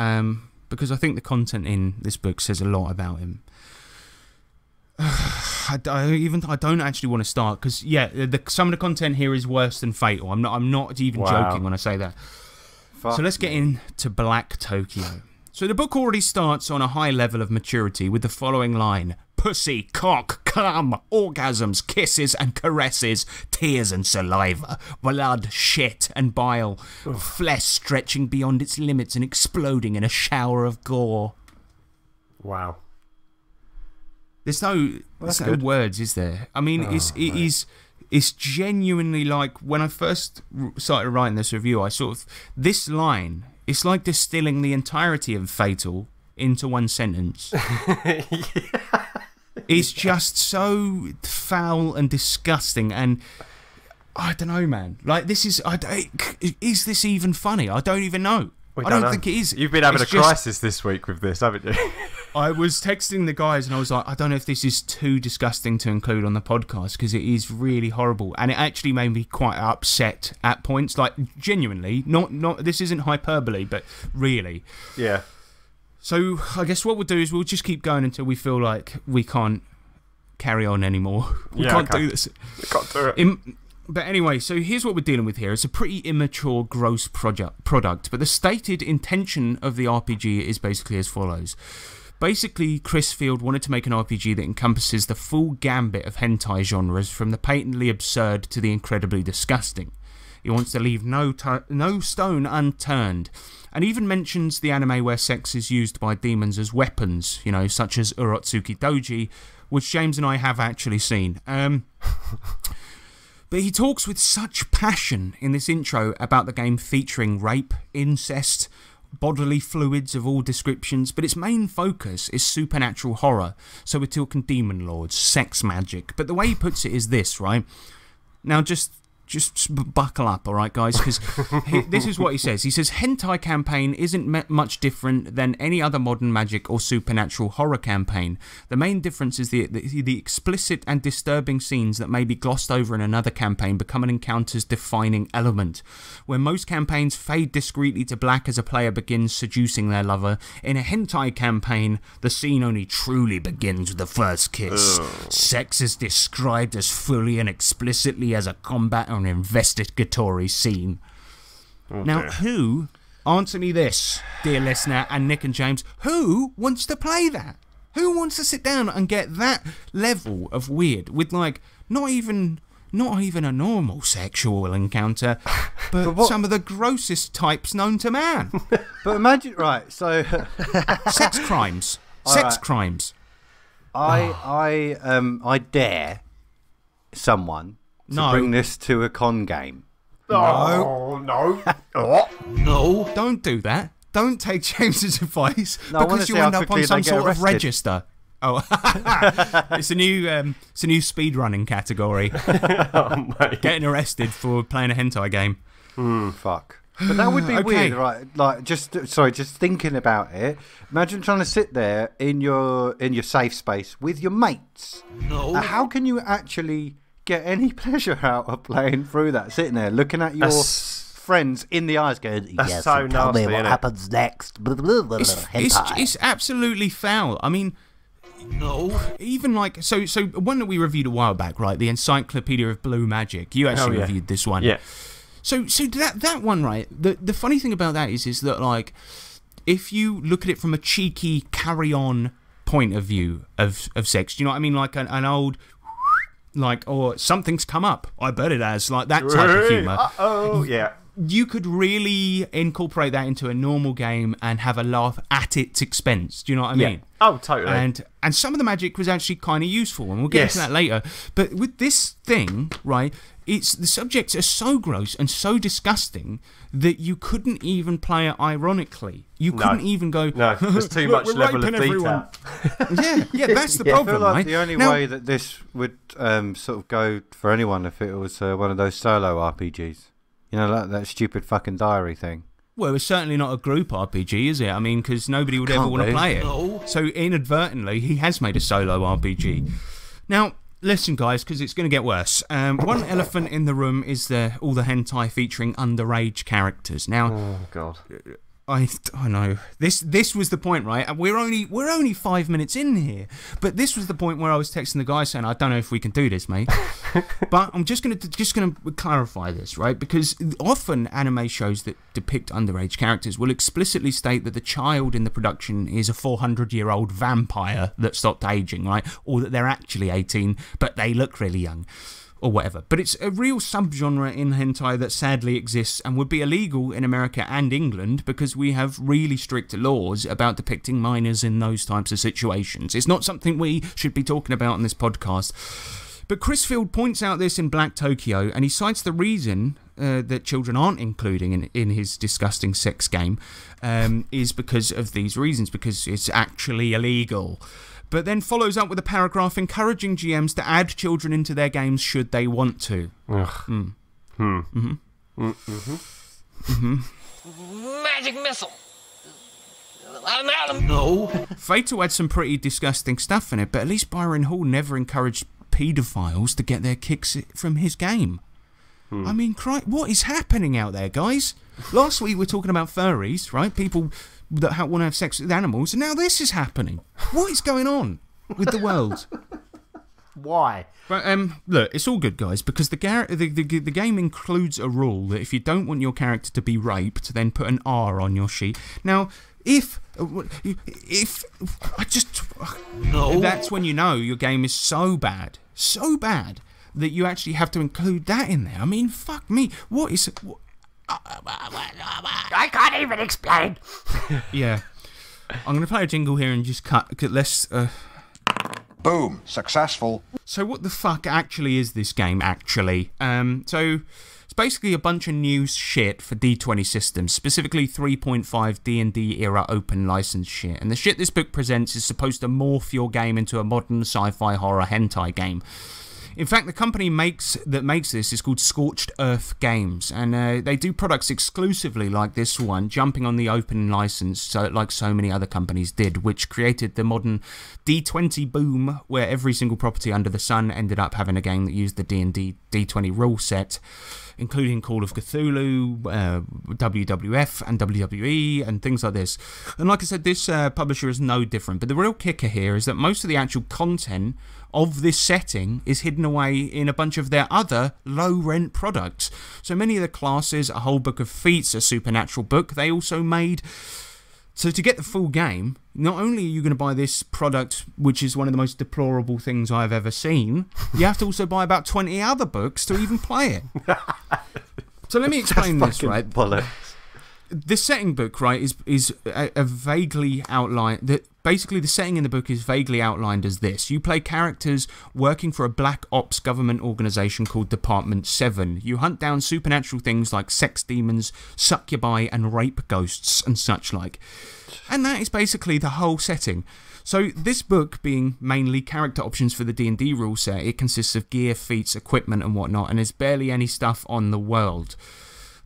Because I think the content in this book says a lot about him. I don't actually want to start, because, some of the content here is worse than Fatal. I'm not even joking when I say that. So let's get into Black Tokyo. So the book already starts on a high level of maturity with the following line: pussy, cock, cum, orgasms, kisses and caresses, tears and saliva, blood, shit and bile, flesh stretching beyond its limits and exploding in a shower of gore. Wow. There's no words, is there? I mean, it's genuinely like, when I first started writing this review, this line, it's like distilling the entirety of Fatal into one sentence. It's just so foul and disgusting, and I don't know, man. Like, is this even funny? I don't even know. I don't think it is. You've been having a crisis this week with this, haven't you? I was texting the guys and I was like, I don't know if this is too disgusting to include on the podcast, because it is really horrible, and it actually made me quite upset at points. Like, genuinely, not this isn't hyperbole, but really. Yeah. So I guess what we'll do is we'll just keep going until we feel like we can't carry on anymore. We can't do this. We can't do it. But anyway, so here's what we're dealing with here. It's a pretty immature, gross product, but the stated intention of the RPG is basically as follows. Basically, Chris Field wanted to make an RPG that encompasses the full gambit of hentai genres, from the patently absurd to the incredibly disgusting. He wants to leave no stone unturned, and even mentions the anime where sex is used by demons as weapons, you know, such as Urotsuki Doji, which James and I have actually seen. But he talks with such passion in this intro about the game featuring rape, incest, bodily fluids of all descriptions, but its main focus is supernatural horror. So we're talking demon lords, sex magic. But the way he puts it is this, right? Now just buckle up, all right, guys, because this is what he says. He says, hentai campaign isn't much different than any other modern magic or supernatural horror campaign. The main difference is the explicit and disturbing scenes that may be glossed over in another campaign become an encounter's defining element. Where most campaigns fade discreetly to black as a player begins seducing their lover, in a hentai campaign, the scene only truly begins with the first kiss. Sex is described as fully and explicitly as a combat an investigatory scene. Now, who, answer me this, dear listener, and Nick and James, who wants to play that? Who wants to sit down and get that level of weird with, like, not even a normal sexual encounter, but some of the grossest types known to man? But imagine, right, so... Sex crimes. Crimes. I dare someone to bring this to a con game. No. No. Don't do that. Don't take James's advice, because you'll end up on some sort of register. Oh, it's a new speed running category. Getting arrested for playing a hentai game. Fuck. But that would be weird, right? Like, just thinking about it. Imagine trying to sit there in your safe space with your mates. No. How can you actually get any pleasure out of playing through that? Sitting there, looking at your friends in the eyes, going, "Yes, so tell me what happens next." It's absolutely foul. I mean, no. Even like so one that we reviewed a while back, right? The Encyclopedia of Blue Magic. You actually reviewed this one. Yeah. So that one, right? The funny thing about that is that, like, if you look at it from a cheeky carry-on point of view of sex, do you know what I mean? Like an old, like, or something's come up, I bet it has, like that type of humour. Yeah. You could really incorporate that into a normal game and have a laugh at its expense. Do you know what I mean? Oh, totally. And some of the magic was actually kind of useful, and we'll get into that later. But with this thing, right, the subjects are so gross and so disgusting that you couldn't even play it ironically. You couldn't even go, no, there's too much level of detail. yeah, that's the problem, I feel like right? the only way that this would sort of go for anyone if it was one of those solo RPGs. You know, like that stupid fucking diary thing. Well, it's certainly not a group RPG, is it? I mean, because nobody would ever want to play it. No. So inadvertently, he has made a solo RPG. Now, listen, guys, because it's going to get worse. One elephant in the room is all the hentai featuring underage characters. Now, oh god, I know this was the point, right? We're only 5 minutes in here, but this was the point where I was texting the guy saying, I don't know if we can do this, mate. But I'm just gonna clarify this, right? Because often anime shows that depict underage characters will explicitly state that the child in the production is a 400-year-old vampire that stopped aging, right? Or that they're actually 18, but they look really young. Or whatever. But it's a real subgenre in hentai that sadly exists and would be illegal in America and England because we have really strict laws about depicting minors in those types of situations. It's not something we should be talking about on this podcast. But Chris Field points out this in Black Tokyo, and he cites the reason that children aren't including in his disgusting sex game is because of these reasons, because it's actually illegal. But then follows up with a paragraph encouraging GMs to add children into their games should they want to. Magic missile. I'm out of... No. Fatal had some pretty disgusting stuff in it, but at least Byron Hall never encouraged paedophiles to get their kicks from his game. I mean, what is happening out there, guys? Last week we were talking about furries, right? People that want to have sex with animals, and now this is happening. What is going on with the world? Why? But look, it's all good, guys, because the game includes a rule that if you don't want your character to be raped, then put an R on your sheet. Now, if I just no, that's when you know your game is so bad that you actually have to include that in there. I mean, fuck me, what is? I can't even explain. Yeah, I'm gonna play a jingle here and just cut. Let's. Boom, successful. So what the fuck actually is this game, actually? So it's basically a bunch of new shit for D20 systems, specifically 3.5 D&D era open license shit. And the shit this book presents is supposed to morph your game into a modern sci-fi horror hentai game. In fact, the company that makes this is called Scorched Earth Games, and they do products exclusively like this one, jumping on the open license, like so many other companies did, which created the modern D20 boom, where every single property under the sun ended up having a game that used the D&D D20 rule set, including Call of Cthulhu, WWF and WWE and things like this. And like I said, this publisher is no different, but the real kicker here is that most of the actual content of this setting is hidden away in a bunch of their other low-rent products. So many of the classes, a whole book of feats, a supernatural book, they also made. So to get the full game, not only are you going to buy this product, which is one of the most deplorable things I've ever seen, you have to also buy about 20 other books to even play it. So let me explain this, right? Bollocks. The setting book, right, is a vaguely outlined. Basically, the setting in the book is vaguely outlined as this. You play characters working for a black ops government organisation called Department 7. You hunt down supernatural things like sex demons, succubi, and rape ghosts, and such like. And that is basically the whole setting. So this book being mainly character options for the D&D rule set, it consists of gear, feats, equipment, and whatnot, and there's barely any stuff on the world.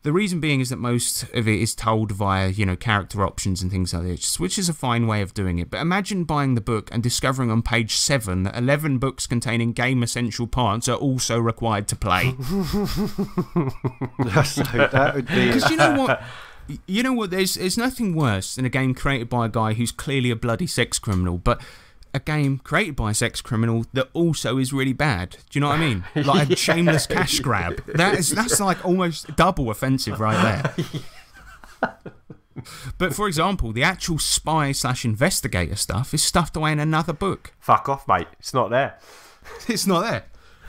The reason being is that most of it is told via, character options and things like this, which is a fine way of doing it. But imagine buying the book and discovering on page 7 that 11 books containing game essential parts are also required to play. So that would be... Because you know what? There's nothing worse than a game created by a guy who's clearly a bloody sex criminal, but a game created by a sex criminal that also is really bad. Do you know what I mean? Like a shameless cash grab. That's like almost double offensive right there. But for example, the actual spy/investigator stuff is stuffed away in another book. Fuck off, mate. It's not there. It's not there.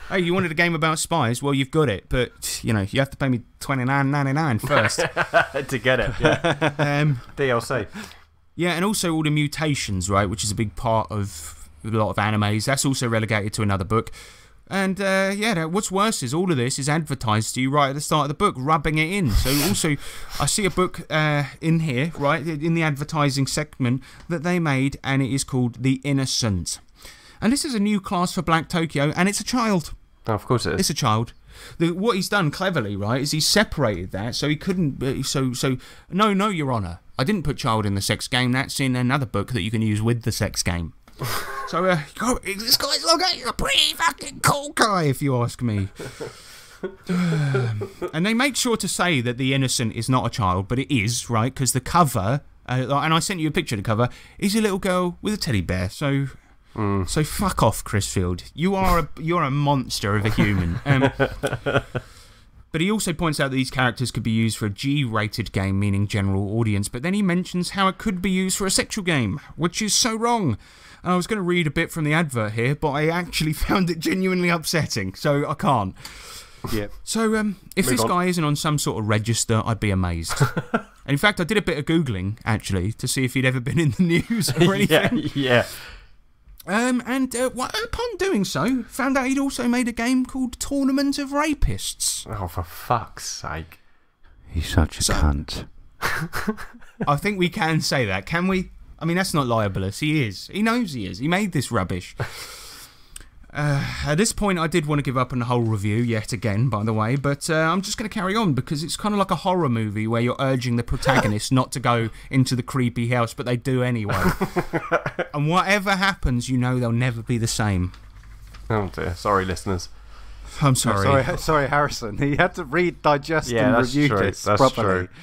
Hey, you wanted a game about spies? Well, you've got it, but you have to pay me $29.99 first to get it. Yeah. DLC. Yeah, and also all the mutations, right, which is a big part of a lot of animes. That's also relegated to another book. And, what's worse is all of this is advertised to you right at the start of the book, rubbing it in. So also, I see a book in here, right, in the advertising segment that they made, and it is called The Innocent. And this is a new class for Black Tokyo, and it's a child. Oh, of course it is. It's a child. What he's done cleverly, right, is he's separated that, so he couldn't... No, Your Honour. I didn't put child in the sex game. That's in another book that you can use with the sex game. So, this guy's like a pretty fucking cool guy, if you ask me. And they make sure to say that The Innocent is not a child, but it is, right? Because the cover, and I sent you a picture of the cover, is a little girl with a teddy bear. So fuck off, Chris Field. You're a monster of a human. But he also points out that these characters could be used for a G-rated game, meaning general audience, but then he mentions how it could be used for a sexual game, which is so wrong. And I was going to read a bit from the advert here, but I actually found it genuinely upsetting, so I can't. Yep. So, if this guy isn't on some sort of register, I'd be amazed. And in fact, I did a bit of Googling, actually, to see if he'd ever been in the news or anything. Yeah. Upon doing so, found out he'd also made a game called Tournament of Rapists. Oh, for fuck's sake. He's such a cunt. I think we can say that, can we? I mean, that's not libelous. He is. He knows he is. He made this rubbish. At this point, I did want to give up on the whole review yet again, by the way, but I'm just going to carry on because it's kind of like a horror movie where you're urging the protagonist not to go into the creepy house, but they do anyway. And whatever happens, they'll never be the same. Oh dear, sorry listeners. I'm sorry. Sorry, Harrison. He had to read, digest, and that's review true. this That's properly. true.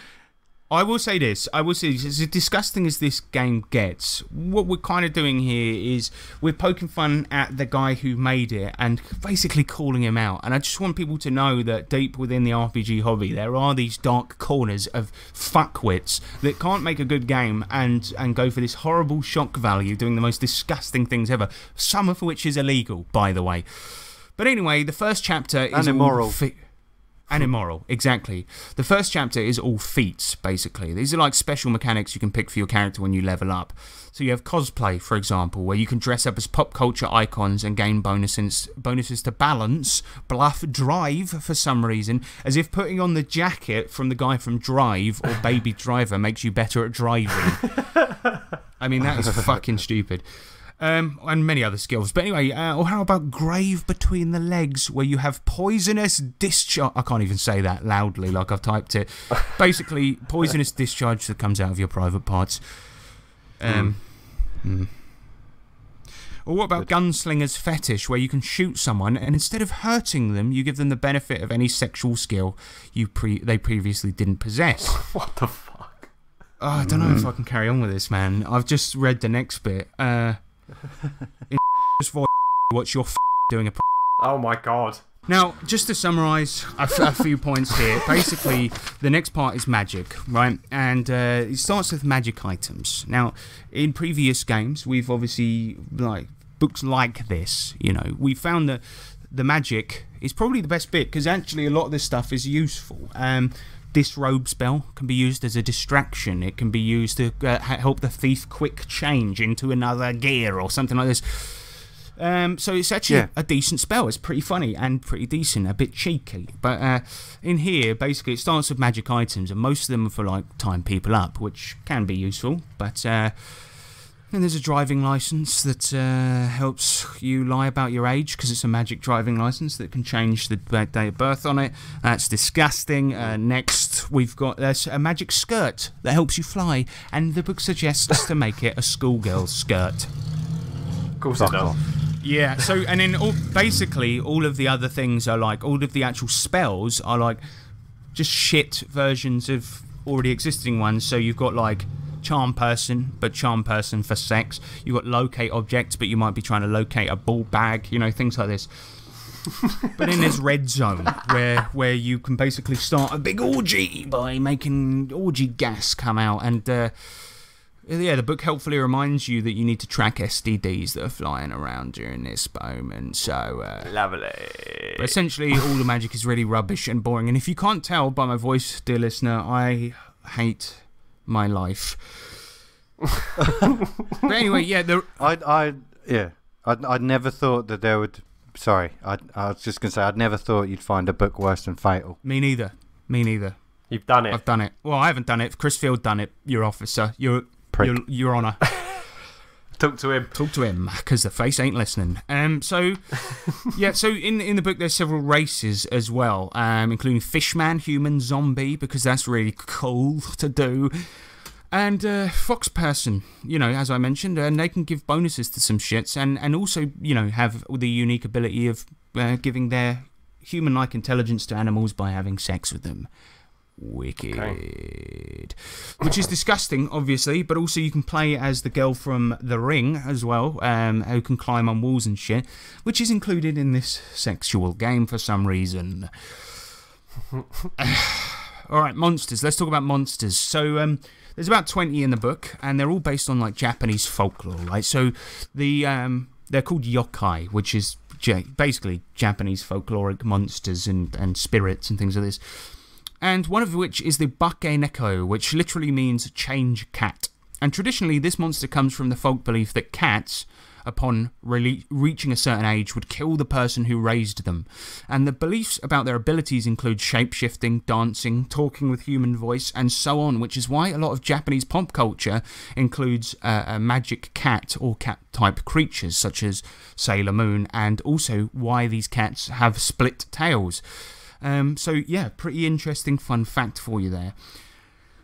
I will say this. As disgusting as this game gets, what we're kind of doing here is we're poking fun at the guy who made it and basically calling him out. And I just want people to know that deep within the RPG hobby, there are these dark corners of fuckwits that can't make a good game and go for this horrible shock value, doing the most disgusting things ever. Some of which is illegal, by the way. But anyway, the first chapter is and immoral. And immoral, exactly. The first chapter is all feats, basically. These are like special mechanics you can pick for your character when you level up. So you have cosplay, for example, where you can dress up as pop culture icons and gain bonuses to balance, bluff, drive for some reason, as if putting on the jacket from the guy from Drive or Baby Driver makes you better at driving. I mean, that is fucking stupid. And many other skills. But anyway, or how about Grave Between the Legs, where you have poisonous discharge. I can't even say that loudly like I've typed it. Basically, poisonous discharge that comes out of your private parts. Or what about Gunslinger's Fetish, where you can shoot someone and instead of hurting them, you give them the benefit of any sexual skill they previously didn't possess. What the fuck? Oh, I don't know if I can carry on with this, man. I've just read the next bit. What's your doing a Oh my god. Now, just to summarise a few points here, basically the next part is magic, right? And it starts with magic items. Now, in previous games, we've obviously, like, books like this, you know, we found that the magic is probably the best bit, because actually a lot of this stuff is useful. Disrobe spell can be used as a distraction. It can be used to help the thief quick change into another gear or something like this. So it's actually a decent spell. It's pretty funny and pretty decent, a bit cheeky. But in here, basically, it starts with magic items, and most of them are for like tying people up, which can be useful. But then there's a driving license that helps you lie about your age, because it's a magic driving license that can change the day of birth on it. That's disgusting. Next, we've got a magic skirt that helps you fly, and the book suggests to make it a schoolgirl's skirt. Of course it does. Yeah, so, and then basically all of the other things are like, all of the actual spells are like just shit versions of already existing ones. So you've got like Charm Person, but Charm Person for sex. You've got Locate Object, but you might be trying to locate a ball bag, you know, things like this. But then there's Red Zone, where you can basically start a big orgy by making orgy gas come out. And yeah, the book helpfully reminds you that you need to track STDs that are flying around during this moment. So lovely. But essentially, all the magic is really rubbish and boring. And if you can't tell by my voice, dear listener, I hate my life. But anyway, yeah, I never thought that there would. Sorry, I was just gonna say I'd never thought you'd find a book worse than Fatal. Me neither. You've done it. I've done it. Well, I haven't done it. Chris Field done it. Your officer. Your Honour. Talk to him, because the face ain't listening. So yeah, so in the book there's several races as well, including Fishman, Human, Zombie, because that's really cool to do, and Fox Person, you know, as I mentioned, and they can give bonuses to some shits, and also, you know, have the unique ability of giving their human-like intelligence to animals by having sex with them. Wicked. Okay. Which is disgusting, obviously, but also you can play as the girl from The Ring as well, who can climb on walls and shit, which is included in this sexual game for some reason. Alright, monsters. Let's talk about monsters. So, there's about 20 in the book, and they're all based on, like, Japanese folklore, right? So, they're called yokai, which is basically Japanese folkloric monsters and spirits and things like this. And one of which is the Bakeneko, which literally means change cat. And traditionally, this monster comes from the folk belief that cats, upon reaching a certain age, would kill the person who raised them. And the beliefs about their abilities include shape-shifting, dancing, talking with human voice, and so on, which is why a lot of Japanese pop culture includes a magic cat or cat-type creatures, such as Sailor Moon, and also why these cats have split tails. So, yeah, pretty interesting fun fact for you there.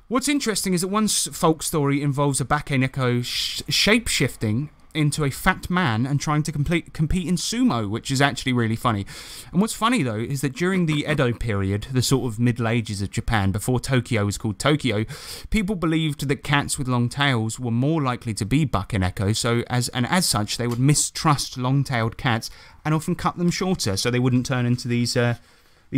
What's interesting is that one folk story involves a Bakeneko shape-shifting into a fat man and trying to compete in sumo, which is actually really funny. And what's funny, though, is that during the Edo period, the sort of Middle Ages of Japan, before Tokyo was called Tokyo, people believed that cats with long tails were more likely to be Bakeneko, as such, they would mistrust long-tailed cats and often cut them shorter so they wouldn't turn into these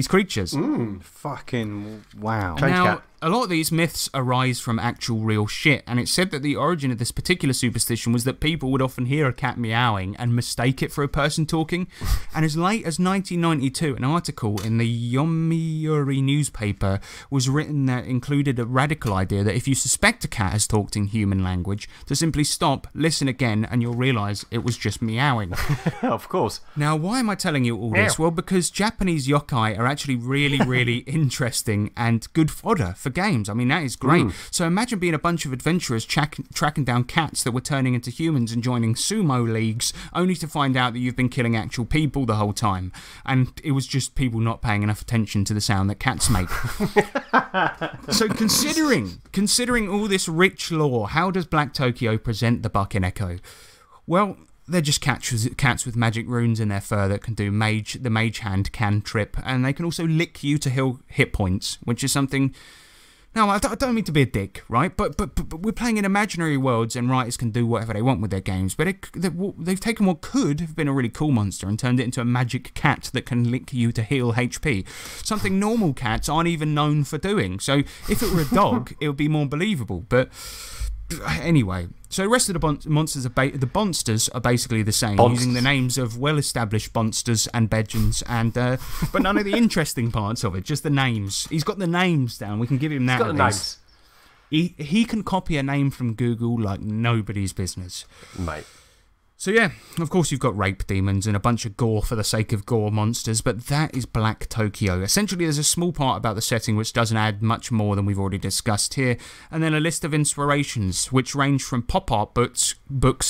creatures. Fucking wow. Now, a lot of these myths arise from actual real shit, and it's said that the origin of this particular superstition was that people would often hear a cat meowing and mistake it for a person talking. And as late as 1992, an article in the Yomiuri newspaper was written that included a radical idea that if you suspect a cat has talked in human language, to simply stop, listen again, and you'll realise it was just meowing. Of course. Now, why am I telling you all this? Well, because Japanese yokai are actually really, really interesting and good fodder for games. I mean, that is great. So imagine being a bunch of adventurers tracking down cats that were turning into humans and joining sumo leagues, only to find out that you've been killing actual people the whole time. And it was just people not paying enough attention to the sound that cats make. So considering all this rich lore, how does Black Tokyo present the Bakeneko? Well, they're just cats with magic runes in their fur that can do the mage hand cantrip, and they can also lick you to heal hit points, which is something... Now, I don't mean to be a dick, right? But we're playing in imaginary worlds, and writers can do whatever they want with their games. But they've taken what could have been a really cool monster and turned it into a magic cat that can lick you to heal HP. Something normal cats aren't even known for doing. So if it were a dog, it would be more believable. But anyway, so the rest of the monsters are basically the same, using the names of well-established monsters and bedgens, and but none of the interesting parts of it, just the names. He's got the names down. We can give him that. He's got the names. He can copy a name from Google like nobody's business, mate. So yeah, of course you've got rape demons and a bunch of gore for the sake of gore monsters, but that is Black Tokyo. Essentially, there's a small part about the setting which doesn't add much more than we've already discussed here, and then a list of inspirations, which range from pop art books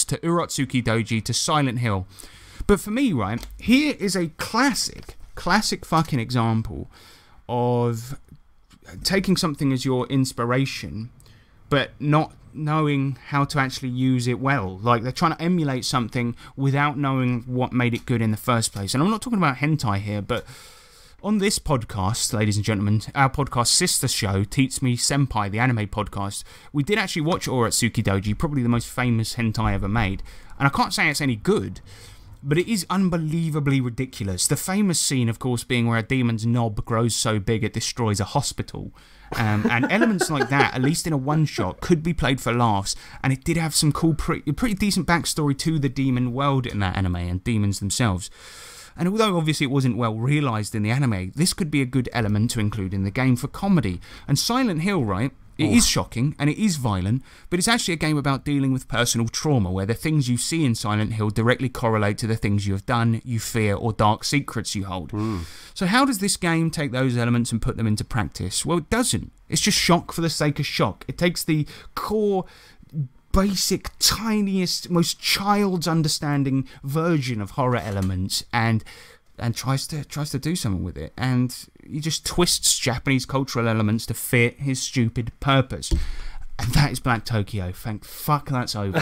to Urotsuki Doji to Silent Hill. But for me, right, here is a classic fucking example of taking something as your inspiration, but not knowing how to actually use it well. Like, they're trying to emulate something without knowing what made it good in the first place. And I'm not talking about hentai here, but on this podcast, ladies and gentlemen, our podcast sister show, Teach Me Senpai, the anime podcast, we did actually watch Urotsuki Doji, probably the most famous hentai ever made. And I can't say it's any good, but it is unbelievably ridiculous. The famous scene, of course, being where a demon's knob grows so big it destroys a hospital. And elements like that, at least in a one-shot, could be played for laughs, and it did have some cool, pretty decent backstory to the demon world in that anime and demons themselves. And although obviously it wasn't well realised in the anime, this could be a good element to include in the game for comedy. And Silent Hill, right, it is shocking and it is violent, but it's actually a game about dealing with personal trauma, where the things you see in Silent Hill directly correlate to the things you have done, you fear, or dark secrets you hold. So how does this game take those elements and put them into practice? Well, it doesn't. It's just shock for the sake of shock. It takes the core, basic, tiniest, most child's understanding version of horror elements and tries to do something with it, and he just twists Japanese cultural elements to fit his stupid purpose. And that is Black Tokyo. Thank fuck that's over.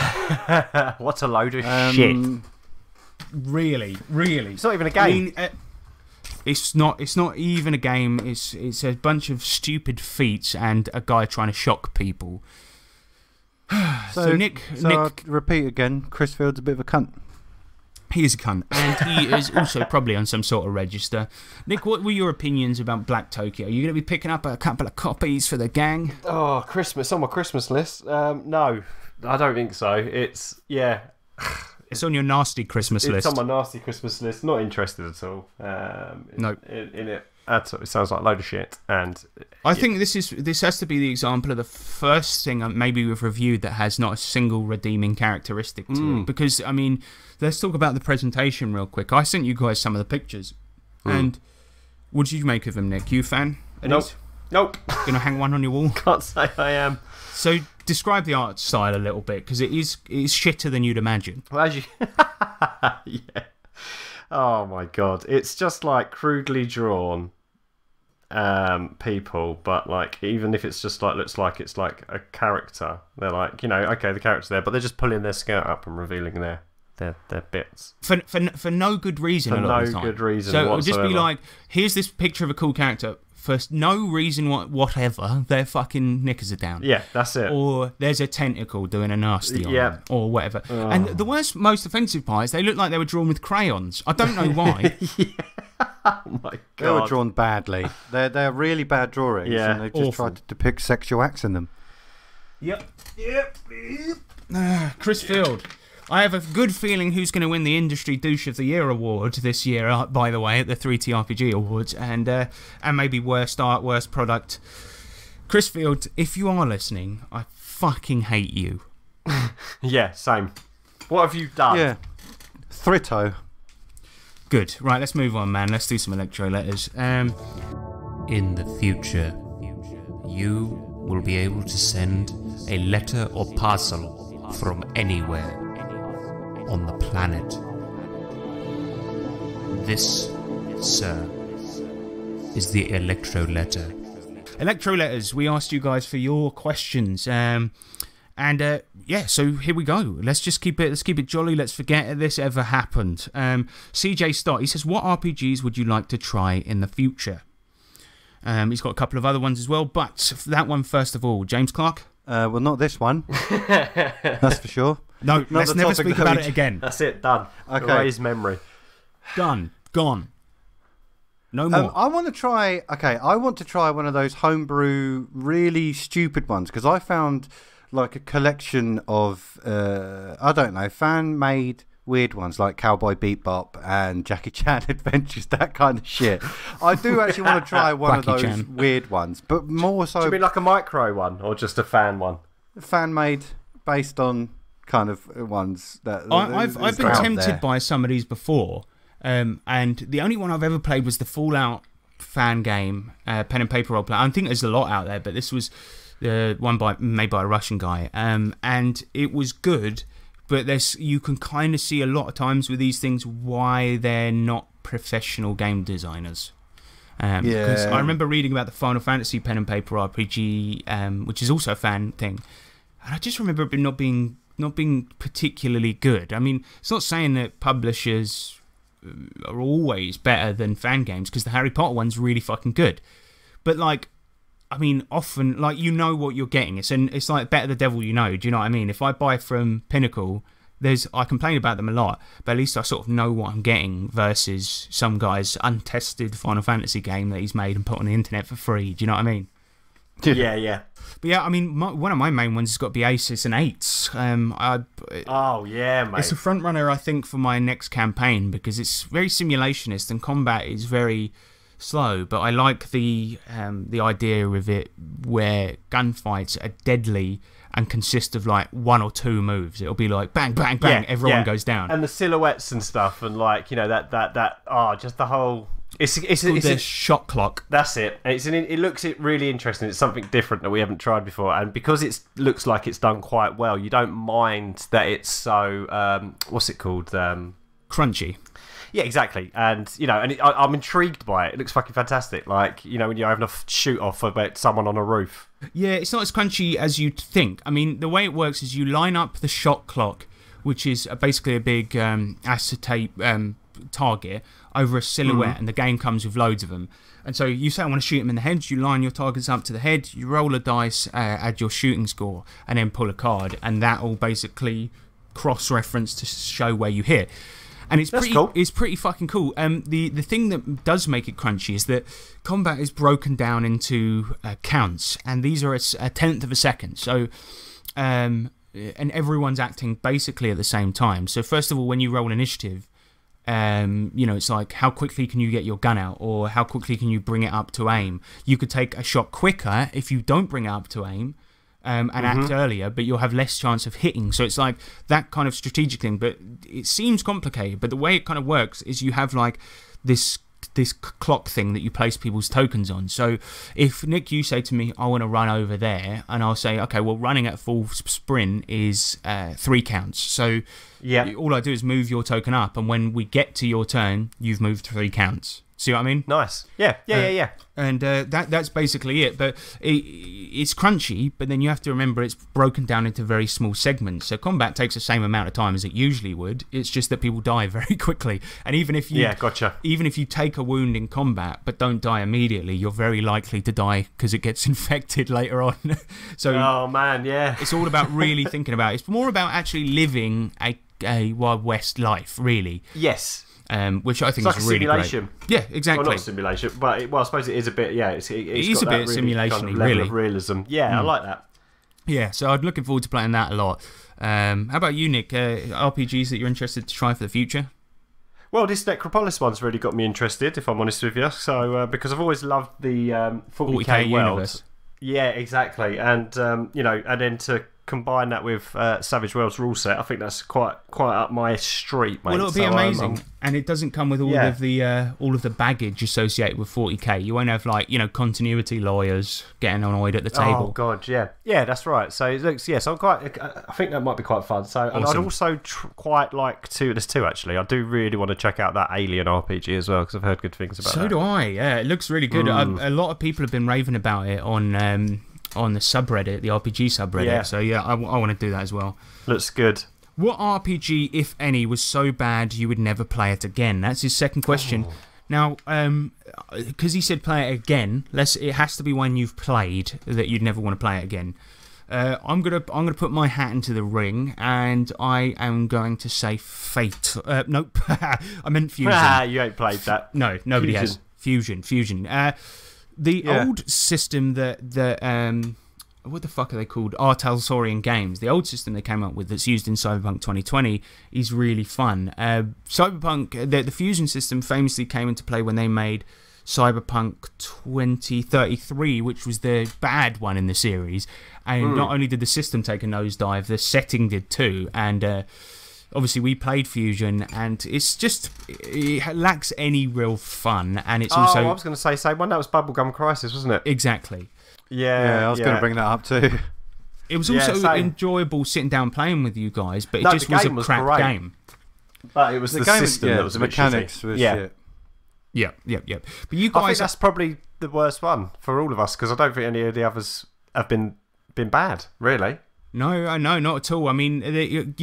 What a load of shit. Really. It's not even a game. I mean, it's not even a game. It's a bunch of stupid feats and a guy trying to shock people. So Nick, I'll repeat again. Chris Field's a bit of a cunt. He is a cunt, and he is also probably on some sort of register. Nick, what were your opinions about Black Tokyo? Are you going to be picking up a couple of copies for the gang? Oh, Christmas, on my Christmas list? No, I don't think so. It's on your nasty Christmas list. It's on my nasty Christmas list. Not interested at all. No. In it at all. It sounds like a load of shit. And I think this has to be the example of the first thing maybe we've reviewed that has not a single redeeming characteristic to it. Because, I mean, let's talk about the presentation real quick. I sent you guys some of the pictures. And what did you make of them, Nick? You a fan? Nope. Gonna hang one on your wall? Can't say I am. So describe the art style a little bit, because it's shitter than you'd imagine. Well, as you... yeah. Oh my god. It's just like crudely drawn people, but like even if it's just like looks like it's like a character, they're like, you know, okay, the character's there, but they're just pulling their skirt up and revealing their bits for no good reason. for a lot no of the time. good reason So it'll whatsoever. just be like, here's this picture of a cool character. For no reason whatever, their fucking knickers are down. Yeah, that's it. Or there's a tentacle doing a nasty on Yeah. them, or whatever. And the worst, most offensive part is they look like they were drawn with crayons. I don't know why. Oh my They were god. drawn badly. They're really bad drawings, Yeah. and they've just Awful. tried to depict sexual acts in them. Yep. Chris Field. I have a good feeling who's going to win the Industry Douche of the Year award this year, by the way, at the 3T RPG Awards, and maybe worst art, worst product. Chris Field, if you are listening, I fucking hate you. Yeah, same. What have you done? Yeah. Thrito. Good. Right, let's move on, man. Let's do some electro letters. In the future, you will be able to send a letter or parcel from anywhere on the planet. This, sir, is the electro letter. Electro letters. We asked you guys for your questions. Yeah, so here we go. Let's keep it jolly. Let's forget this ever happened. CJ Stott, he says, what RPGs would you like to try in the future? He's got a couple of other ones as well, but that one first of all, James Clark. Well, not this one. That's for sure. No, let's the never topic speak that about we- it again. That's it, done. Okay. Erase memory. Done. Gone. No more. I want to try. Okay, I want to try one of those homebrew, really stupid ones because I found like a collection of I don't know, fan-made weird ones like Cowboy Bebop and Jackie Chan Adventures, that kind of shit. I do actually want to try one of Wacky those Chan. weird ones, but more so Do you mean like a micro one or just a fan one? fan-made, based on kind of ones that I've been out tempted there. by some of these before, and the only one I've ever played was the Fallout fan game, pen and paper role play. I think there's a lot out there, but this was one made by a Russian guy, and it was good. But you can kind of see a lot of times with these things why they're not professional game designers. Because I remember reading about the Final Fantasy pen and paper RPG, which is also a fan thing, and I just remember it not being particularly good. I mean, it's not saying that publishers are always better than fan games, because the Harry Potter one's really fucking good. But like, I mean, often like you know what you're getting. It's like better the devil you know. Do you know what I mean? If I buy from Pinnacle, I complain about them a lot, but at least I sort of know what I'm getting versus some guy's untested Final Fantasy game that he's made and put on the internet for free. Do you know what I mean? Yeah. But yeah, I mean, one of my main ones has got to be Aces and Eights. Oh yeah, mate. It's a front runner, I think, for my next campaign because it's very simulationist and combat is very slow. But I like the idea of it where gunfights are deadly and consist of like one or two moves. It'll be like bang, bang, bang, everyone goes down. And the silhouettes and stuff, and like just the whole. It's the shot clock. That's it. It looks really interesting. It's something different that we haven't tried before, and because it looks like it's done quite well, you don't mind that it's so what's it called? Crunchy. Yeah, exactly. And I'm intrigued by it. It looks fucking fantastic. Like when you're having a shoot off about someone on a roof. Yeah, it's not as crunchy as you'd think. I mean, the way it works is you line up the shot clock, which is basically a big acetate target over a silhouette, and the game comes with loads of them. And so you say, I want to shoot him in the head. You line your targets up to the head, you roll a dice, add your shooting score, and then pull a card, and that will basically cross-reference to show where you hit. And it's cool. It's pretty fucking cool. The thing that does make it crunchy is that combat is broken down into counts, and these are a tenth of a second. So, and everyone's acting basically at the same time. So first of all, when you roll initiative, it's like how quickly can you get your gun out, or how quickly can you bring it up to aim. You could take a shot quicker if you don't bring it up to aim. And act earlier, but you'll have less chance of hitting. So it's like that kind of strategic thing, but it seems complicated. But the way it kind of works is you have like this clock thing that you place people's tokens on. So if Nick, you say to me, I want to run over there, and I'll say, okay, well, running at full sprint is 3 counts. So all I do is move your token up, and when we get to your turn, you've moved 3 counts. See what I mean? Nice. Yeah. And that's basically it. But it's crunchy, but then you have to remember it's broken down into very small segments. So combat takes the same amount of time as it usually would. It's just that people die very quickly. And even if you even if you take a wound in combat but don't die immediately, you're very likely to die because it gets infected later on. So oh man, yeah. It's all about really thinking about it. It's more about actually living a Wild West life, really. Yes. Which I think it's like is really simulation. Great. Yeah, exactly. Well, not simulation, but I suppose it is a bit. Yeah, it is a bit simulation-y, kind of level really. Of realism. Yeah, I like that. Yeah, so I'm looking forward to playing that a lot. How about you, Nick? RPGs that you're interested to try for the future? Well, this Necropolis one's really got me interested, if I'm honest with you. So because I've always loved the 40k world. Universe. Yeah, exactly, and and then to combine that with Savage Worlds rule set, I think that's quite up my street, mate. Well, it'll be amazing, and it doesn't come with all of the baggage associated with 40k. You won't have continuity lawyers getting annoyed at the table. Oh god, yeah, that's right. So it looks, so I'm quite. I think that might be quite fun. So and I'd also quite like to. There's two actually. I do really want to check out that Alien RPG as well because I've heard good things about it. So do I. Yeah, it looks really good. A lot of people have been raving about it on the subreddit, the RPG subreddit. Yeah. So yeah, I want to do that as well. Looks good. What RPG, if any, was so bad you would never play it again? That's his second question. Now, because he said play it again, it has to be one you've played that you'd never want to play it again. I'm gonna put my hat into the ring, and I am going to say Fate. Nope, I meant Fusion. You ain't played that. No, nobody has. Fusion. The old system that what the fuck are they called? Artalsorian Games. The old system they came up with that's used in Cyberpunk 2020 is really fun. Cyberpunk, the Fusion system famously came into play when they made Cyberpunk 2033, which was the bad one in the series. And not only did the system take a nosedive, the setting did too. And obviously we played Fusion, and it lacks any real fun. And it's also... I was going to say same one. That was Bubblegum Crisis, wasn't it? Exactly. Yeah, I was going to bring that up too. It was also enjoyable sitting down playing with you guys, but it just was a crap game. But it was the system that was the mechanics was shit. Yeah. But you guys... I think that's probably the worst one for all of us, because I don't think any of the others have been bad, really. No, not at all. I mean,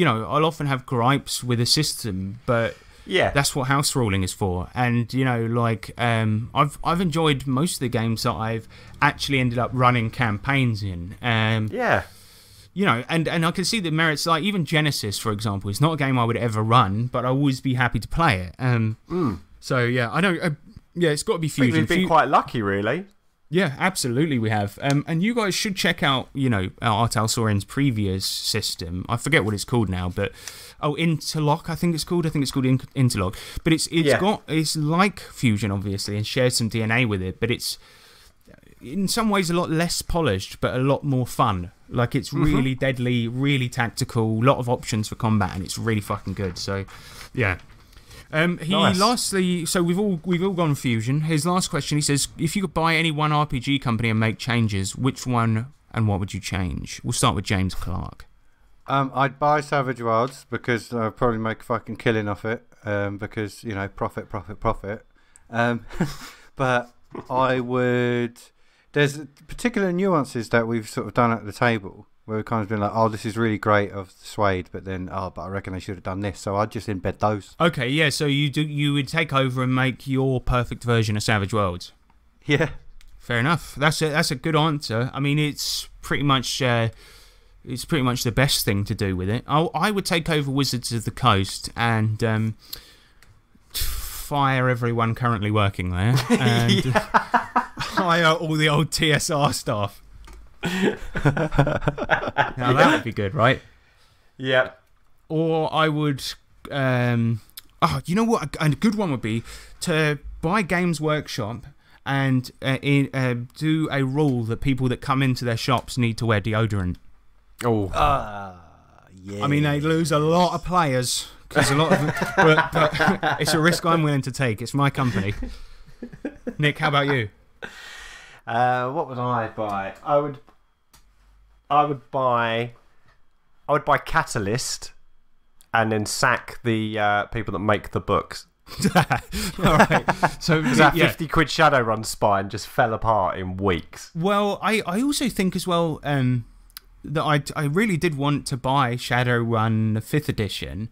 I'll often have gripes with a system, but that's what house ruling is for. And I've enjoyed most of the games that I've actually ended up running campaigns in. And I can see the merits. Like even Genesis, for example, is not a game I would ever run, but I'll always be happy to play it. So yeah, I know. It's got to be Fusion. I think we've been quite lucky, really. Yeah, absolutely we have. And you guys should check out, Artalsorian's previous system. I forget what it's called now, but Interlock, I think it's called. Interlock. But it's like Fusion, obviously, and shares some DNA with it, but it's in some ways a lot less polished, but a lot more fun. Like it's really deadly, really tactical, a lot of options for combat, and it's really fucking good. So, yeah. Lastly, so we've all gone Fusion. His last question, he says, if you could buy any one RPG company and make changes, which one and what would you change? We'll start with James Clark. I'd buy Savage Worlds because I'd probably make a fucking killing off it. Because profit. But I would. There's particular nuances that we've sort of done at the table. Where we've kind of been like, oh, this is really great of Suede, but then, but I reckon I should have done this. So I'd just embed those. Okay, yeah, so you would take over and make your perfect version of Savage Worlds. Yeah. Fair enough. That's a good answer. I mean, it's pretty much the best thing to do with it. I would take over Wizards of the Coast and fire everyone currently working there and hire all the old TSR staff. Now that would be good, right? Yeah. Or I would you know what a good one would be to buy Games Workshop and do a rule that people that come into their shops need to wear deodorant. Yeah. I mean, they lose a lot of players because a lot of them, but it's a risk I'm willing to take. It's my company. Nick, how about you? What would I buy? I would buy Catalyst and then sack the people that make the books. All right. So Because that 50 quid Shadowrun spine just fell apart in weeks. Well, I also think as well that I really did want to buy Shadowrun 5th edition,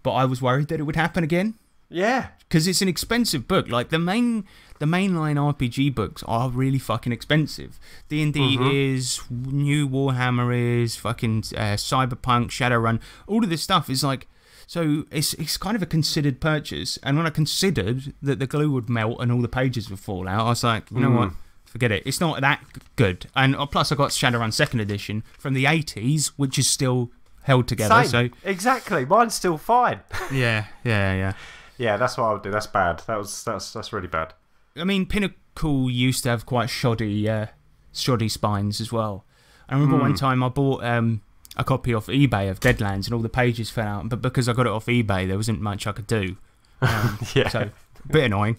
but I was worried that it would happen again. Yeah. Because it's an expensive book. Like, the mainline RPG books are really fucking expensive. D&D is, New Warhammer is, fucking Cyberpunk, Shadowrun. All of this stuff is like... So it's kind of a considered purchase. And when I considered that the glue would melt and all the pages would fall out, I was like, you know what? Forget it. It's not that good. And plus I got Shadowrun 2nd edition from the 80s, which is still held together. Same. So Exactly. Mine's still fine. Yeah. Yeah, that's what I would do. That's bad. That's really bad. I mean, Pinnacle used to have quite shoddy spines as well. I remember one time I bought a copy off eBay of Deadlands and all the pages fell out, but because I got it off eBay, there wasn't much I could do. Yeah. So, a bit annoying.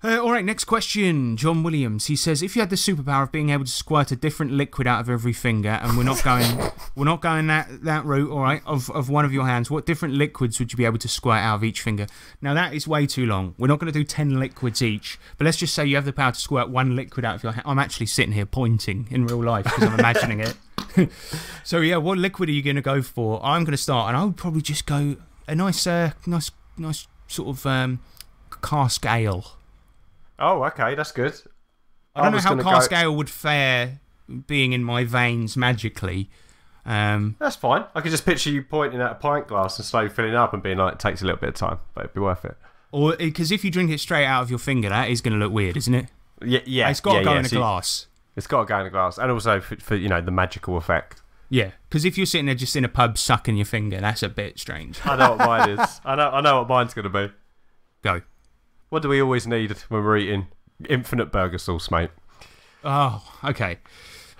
All right, next question. John Williams. He says, if you had the superpower of being able to squirt a different liquid out of every finger, and we're not going that route, all right, of one of your hands, what different liquids would you be able to squirt out of each finger? Now, that is way too long. We're not going to do 10 liquids each, but let's just say you have the power to squirt one liquid out of your hand. I'm actually sitting here pointing in real life because I'm imagining it. So, yeah, what liquid are you going to go for? I'm going to start, and I would probably just go a nice sort of cask ale. Oh, okay, that's good. I don't know how cask ale would fare being in my veins magically. That's fine. I could just picture you pointing at a pint glass and slowly filling it up and being like, it takes a little bit of time, but it'd be worth it. Or because if you drink it straight out of your finger, that is going to look weird, isn't it? Yeah. It's got to go in a glass. It's got to go in a glass, and also for the magical effect. Yeah, because if you're sitting there just in a pub sucking your finger, that's a bit strange. I know what mine is. I know what mine's going to be. Go. What do we always need when we're eating? Infinite burger sauce, mate. Oh, okay.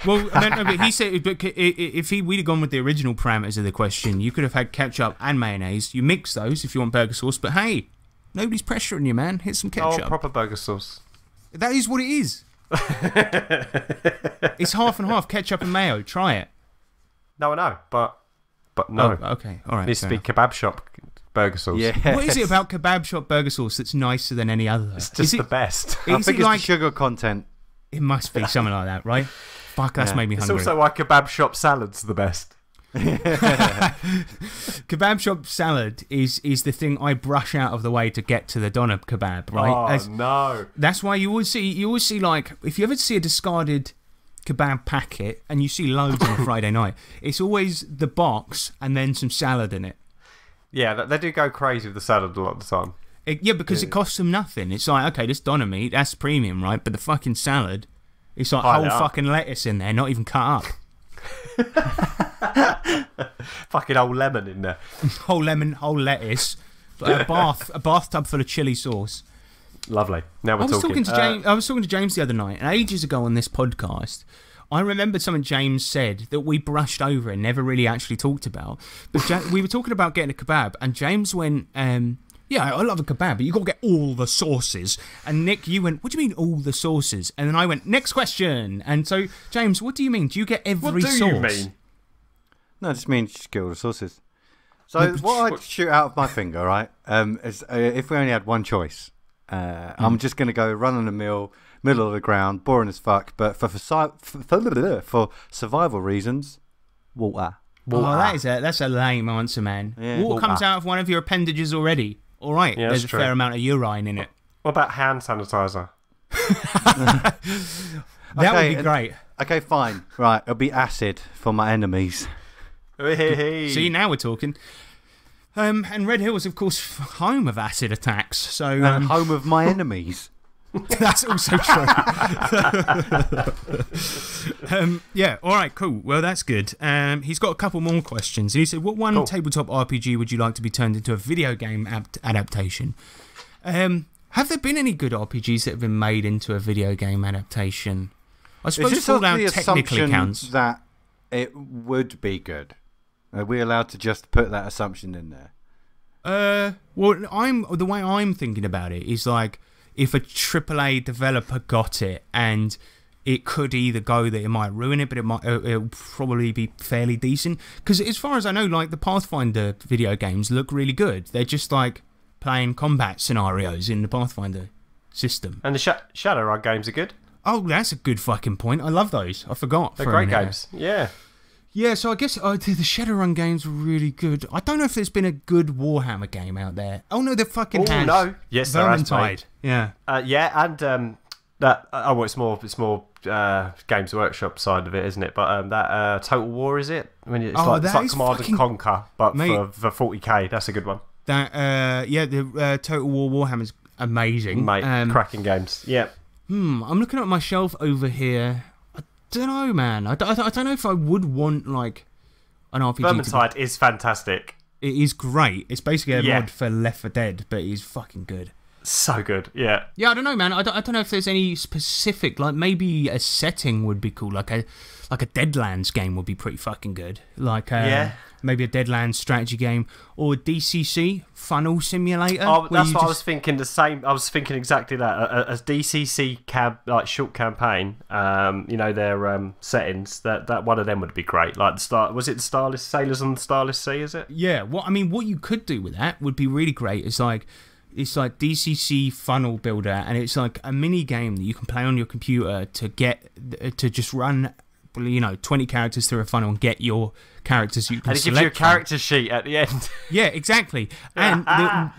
Well, no, but he said if we'd have gone with the original parameters of the question, you could have had ketchup and mayonnaise. You mix those if you want burger sauce, but hey, nobody's pressuring you, man. Hit some ketchup. Oh, proper burger sauce. That is what it is. It's half and half, ketchup and mayo. Try it. No, I know, but no. Oh, okay, all right. Needs to be kebab shop burger sauce. Yeah. What is it about kebab shop burger sauce that's nicer than any other? It's just the best. I think it's the sugar content. It must be something like that, right? Fuck, that's made me hungry. It's also why kebab shop salad's the best. Kebab shop salad is the thing I brush out of the way to get to the doner kebab, right? Oh, no. That's why you always see like, if you ever see a discarded kebab packet and you see loads on a Friday night, it's always the box and then some salad in it. Yeah, they do go crazy with the salad a lot of the time. Because it costs them nothing. It's like, okay, this doner meat, that's premium, right? But the fucking salad, it's like whole fucking lettuce in there, not even cut up. Fucking whole lemon in there. Whole lemon, whole lettuce, a bathtub full of chili sauce. Lovely. Now we're talking. I was talking to James the other night, and ages ago on this podcast, I remembered something James said that we brushed over and never really actually talked about. But we were talking about getting a kebab, and James went, yeah, I love a kebab, but you got to get all the sauces. And Nick, you went, what do you mean all the sauces? And then I went, next question. And so, James, what do you mean? Do you get every sauce? What do you mean? No, it just means just get all the sauces. So what I'd shoot out of my finger, right, is if we only had one choice, I'm just going to go run on the mill, middle of the ground, boring as fuck, but for survival reasons, water. Oh, that's a lame answer, man. Yeah. Water comes out of one of your appendages already. All right, yeah, there's a fair amount of urine in it. What about hand sanitizer? That would be great. Okay, fine. Right, it'll be acid for my enemies. See, now we're talking. And Red Hill is, of course, home of acid attacks. So home of my enemies. That's also true. Yeah, all right, cool. Well, that's good. He's got a couple more questions. He said, what one tabletop RPG would you like to be turned into a video game adaptation? Have there been any good RPGs that have been made into a video game adaptation? I suppose Fallout technically counts. That it would be good. Are we allowed to just put that assumption in there? Well, the way I'm thinking about it is like, if a AAA developer got it, and it could either go that it might ruin it, but it'll probably be fairly decent. Because as far as I know, like the Pathfinder video games look really good. They're just like playing combat scenarios in the Pathfinder system. And the Shadowrun games are good. Oh, that's a good fucking point. I love those. I forgot. They're for a great minute. games. Yeah. Yeah, so I guess the Shadowrun games were really good. I don't know if there's been a good Warhammer game out there. Oh no, there fucking has. No. Yes, there has, Vermintide. Yeah. Yeah, and that. Oh, it's more Games Workshop side of it, isn't it? But that Total War, is it? When it's Oh, like that is Command fucking- and Conquer, but Mate. for 40k. That's a good one, That the Total War Warhammer's amazing. mate. Cracking games. Yeah. I'm looking at my shelf over here. I don't know, man. I don't know if I would want like an RPG. Vermintide is fantastic. It is great. It's basically a Yeah. mod for Left 4 Dead, but it's fucking good. So good. Yeah. Yeah, I don't know, man. I don't know if there's any specific, like maybe a setting would be cool. Like a Deadlands game would be pretty fucking good. Like Yeah. maybe a Deadlands strategy game or a DCC funnel simulator. Oh, where that's you what I just- was thinking. The same. I was thinking exactly that. A DCC short campaign. Their settings. That one of them would be great. Like was it the Starless Sailors on the Starless Sea? Is it? Yeah, what you could do with that would be really great. It's like DCC funnel builder, and it's like a mini game that you can play on your computer to just run, 20 characters through a funnel and get your characters you can And it select gives you a from. character sheet at the end. Yeah, exactly. And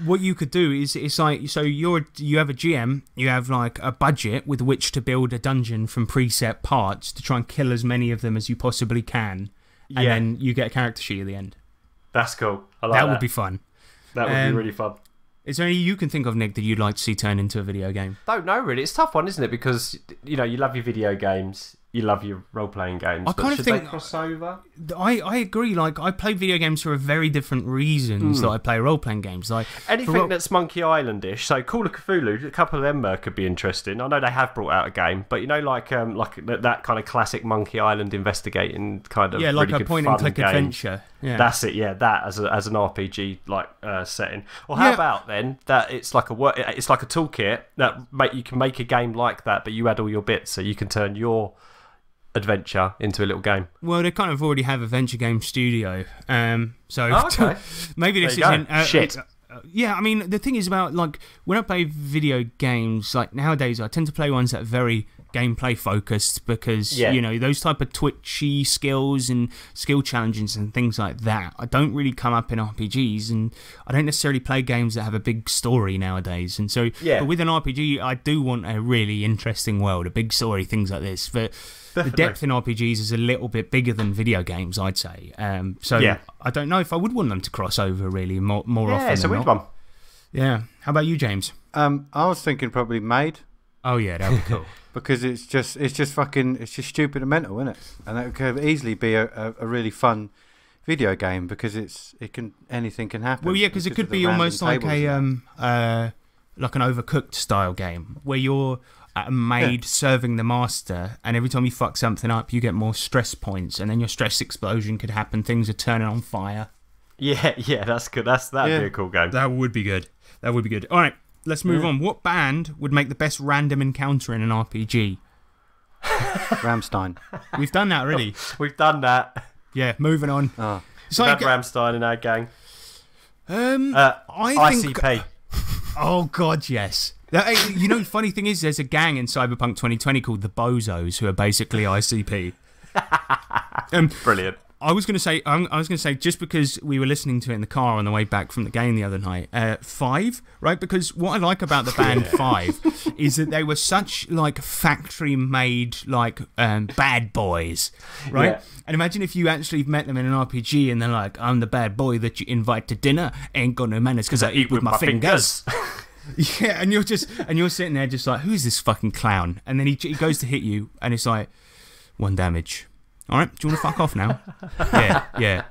what you could do is it's like, so you have a GM, you have like a budget with which to build a dungeon from preset parts to try and kill as many of them as you possibly can, and Yeah. then you get a character sheet at the end. That's cool. I like that. That would be fun. That would be really fun. Is there any you can think of, Nick, that you'd like to see turn into a video game? Don't know really. It's a tough one, isn't it? Because you love your video games, you love your role playing games. I but kind of should think- they cross over? I agree. Like, I play video games for very different reasons that I play role playing games. Like Anything that's Monkey Islandish. So Call of Cthulhu, a couple of them could be interesting. I know they have brought out a game, but like that kind of classic Monkey Island investigating kind of yeah, like really a good point fun and click game. adventure. Yeah. That's it, yeah. That as an RPG setting. Or how Yeah. about then that it's like a toolkit that you can make a game like that, but you add all your bits, so you can turn your adventure into a little game. Well, they kind of already have a venture game studio, so Oh, okay. maybe this There you isn't go. Shit. Yeah, I mean, the thing is about like when I play video games, like nowadays, I tend to play ones that are very gameplay focused because Yeah. those type of twitchy skills and skill challenges and things like that. I don't really come up in RPGs, and I don't necessarily play games that have a big story nowadays. And so, Yeah. but with an RPG, I do want a really interesting world, a big story, things like this. But the depth in RPGs is a little bit bigger than video games, I'd say. So Yeah. I don't know if I would want them to cross over really more Yeah, often. it's a than weird not. one. Yeah. How about you, James? I was thinking probably Made, Oh yeah, that'd be cool. because it's just stupid and mental, isn't it? And that could easily be a really fun video game because anything can happen. Well, yeah, because it of could the be random almost like tables and that. like an Overcooked style game where you're a maid serving the master, and every time you fuck something up, you get more stress points, and then your stress explosion could happen. Things are turning on fire. Yeah, that's good. That'd be a cool game. That would be good. That would be good. All right, let's move on. What band would make the best random encounter in an RPG? Rammstein. We've done that already. We've done that. Yeah, moving on. Oh. It's We've like, had Rammstein in our gang. I think. ICP. Oh God, yes. The funny thing is, there's a gang in Cyberpunk 2020 called the Bozos, who are basically ICP. Brilliant. I was going to say, just because we were listening to it in the car on the way back from the game the other night, Five, right? Because what I like about the band Five is that they were such like factory-made like bad boys, right? Yeah. And imagine if you actually met them in an RPG and they're like, "I'm the bad boy that you invite to dinner. Ain't got no manners because I eat with my fingers." Yeah, and you're sitting there just like, who's this fucking clown? And then he goes to hit you, and it's like 1 damage. All right, do you want to fuck off now? Yeah.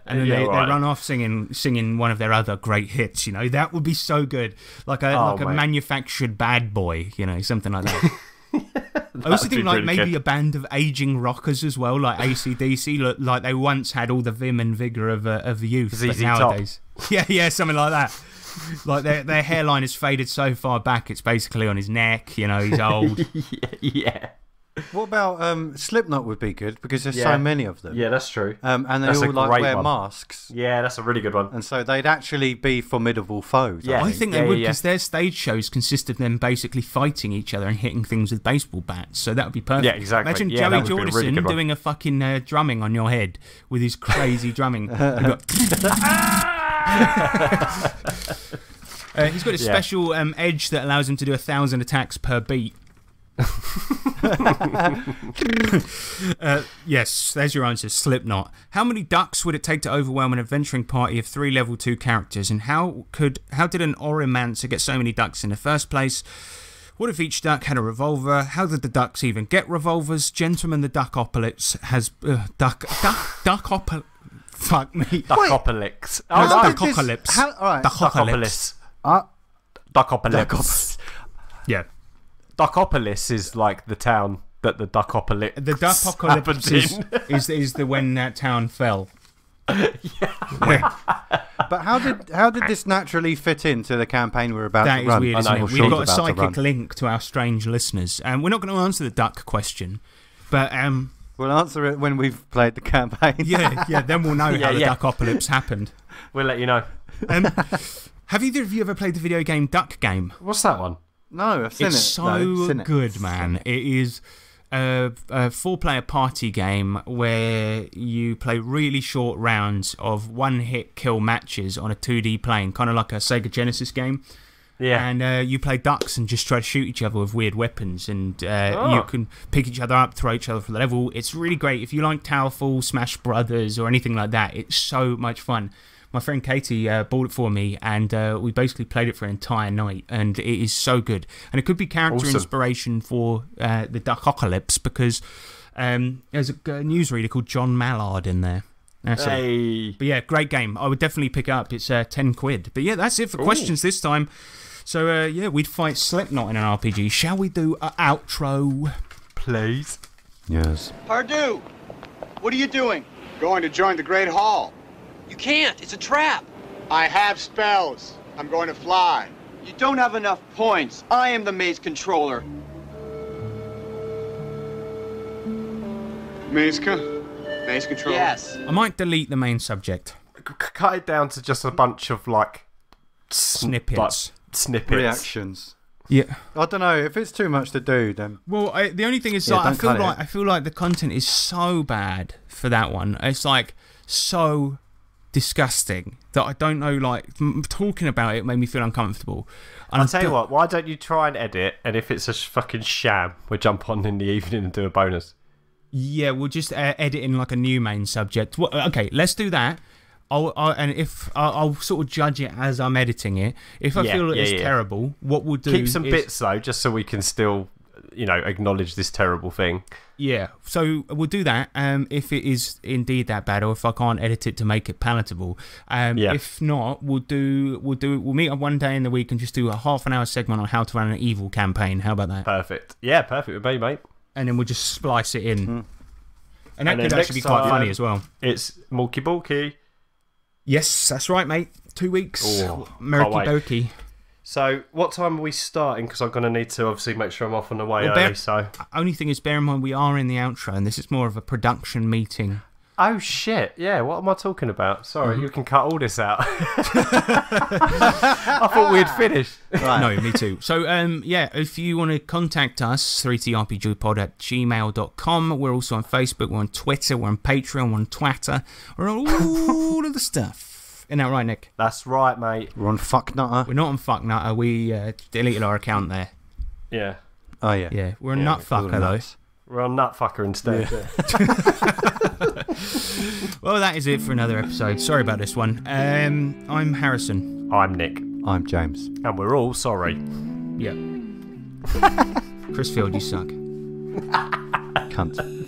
And then Yeah, they right. run off singing one of their other great hits. That would be so good, like a mate. manufactured bad boy, something like that. I also be think like really maybe good. a band of aging rockers as well, like AC/DC, like they once had all the vim and vigor of the youth, but ZZ Top. nowadays, yeah, something like that. Like their hairline has faded so far back, it's basically on his neck. He's old. Yeah. What about Slipknot would be good because there's Yeah. so many of them. Yeah, that's true. And they That's a all like great wear one. masks, Yeah, that's a really good one. and so they'd actually be formidable foes. Yeah. I think they Yeah, would yeah, because their stage shows consist of them basically fighting each other and hitting things with baseball bats. So that would be perfect. Yeah, exactly. Imagine Yeah, that Joey would be a really Jordison good one. doing a fucking drumming on your head with his crazy drumming. He's got a special edge that allows him to do 1,000 attacks per beat. Yes, there's your answer. Slipknot. How many ducks would it take to overwhelm an adventuring party of 3 level 2 characters? And how did an Oromancer get so many ducks in the first place? What if each duck had a revolver? How did the ducks even get revolvers? Gentlemen, the Duckopolis has Duckopolis. Fuck me. Duckopolis. No, How did Duckopolis. this- how- all right. Duckopolis. Duckopolis. Yeah. Duckopolis is like the town that the Duckopolis The happened Duckopolis in. is the when that town fell. But how did this naturally fit into the campaign we're about That to is run? weird, isn't Or it? Sean's We've got a about to psychic run? link to our strange listeners. We're not going to answer the duck question, but We'll answer it when we've played the campaign. yeah, then we'll know how the yeah. Duckopolis happened. We'll let you know. Have either of you ever played the video game Duck Game? What's that one? No, I've seen It's it. so No, I've seen it. good, man. It is a 4-player party game where you play really short rounds of one-hit kill matches on a 2D plane, kind of like a Sega Genesis game. Yeah. And you play ducks and just try to shoot each other with weird weapons, and you can pick each other up, throw each other from the level. It's really great. If you like Towerfall, Smash Brothers, or anything like that, it's so much fun. My friend Katie bought it for me, and we basically played it for an entire night, and it is so good. And it could be character Awesome. inspiration for the Duckopolis, because there's a newsreader called John Mallard in there. That's it. Hey. But yeah, great game. I would definitely pick it up. It's 10 quid. But yeah, that's it for questions this time. So yeah, we'd fight Slipknot in an RPG. Shall we do an outro? Please. Yes. Pardue, what are you doing? Going to join the Great Hall. You can't. It's a trap. I have spells. I'm going to fly. You don't have enough points. I am the maze controller. Maze control. Yes. I might delete the main subject. Cut it down to just a bunch of like Snippets. Snippets. Reactions. Yeah. I don't know. If it's too much to do, then Well, the only thing is, Yeah, like, don't cut it. I feel like the content is so bad for that one. It's like so disgusting that I don't know. Like talking about it made me feel uncomfortable. And I'll tell you what. Why don't you try and edit? And if it's a fucking sham, we'll jump on in the evening and do a bonus. Yeah, we'll just edit in like a new main subject. Well, okay, let's do that. I'll sort of judge it as I'm editing it. If I feel it's terrible, what we'll do Keep some is, bits though, just so we can still, acknowledge this terrible thing. Yeah, so we'll do that. If it is indeed that bad, or if I can't edit it to make it palatable. If not, we'll meet up one day in the week and just do a half-an-hour segment on how to run an evil campaign. How about that? Perfect. Yeah, perfect with me, mate. And then we'll just splice it in. And that And could then actually be next quite time- funny as well. It's Mulky Bulky. Yes, that's right, mate. 2 weeks. Oh, Murky can't wait. dokey. So, what time are we starting? Because I'm going to need to obviously make sure I'm off on the way Well, early. So, Only thing is, bear in mind we are in the outro, and this is more of a production meeting. oh shit! Yeah, what am I talking about? Sorry, you can cut all this out. I thought we'd finished. No, me too. So, yeah, if you want to contact us, 3trpgpod@gmail.com. We're also on Facebook, we're on Twitter, we're on Patreon, we're on Twitter. We're on all of the stuff. Isn't that right, Nick? That's right, mate. we're on Fucknutter. We're not on Fucknutter. We deleted our account there. Yeah, Oh yeah. Yeah, we're a Yeah, nutfucker, though. we're on Nutfucker instead. Well, that is it for another episode. Sorry about this one. I'm Harrison. I'm Nick, I'm James. and we're all sorry. Yeah. Chris Field, you suck. Cunt.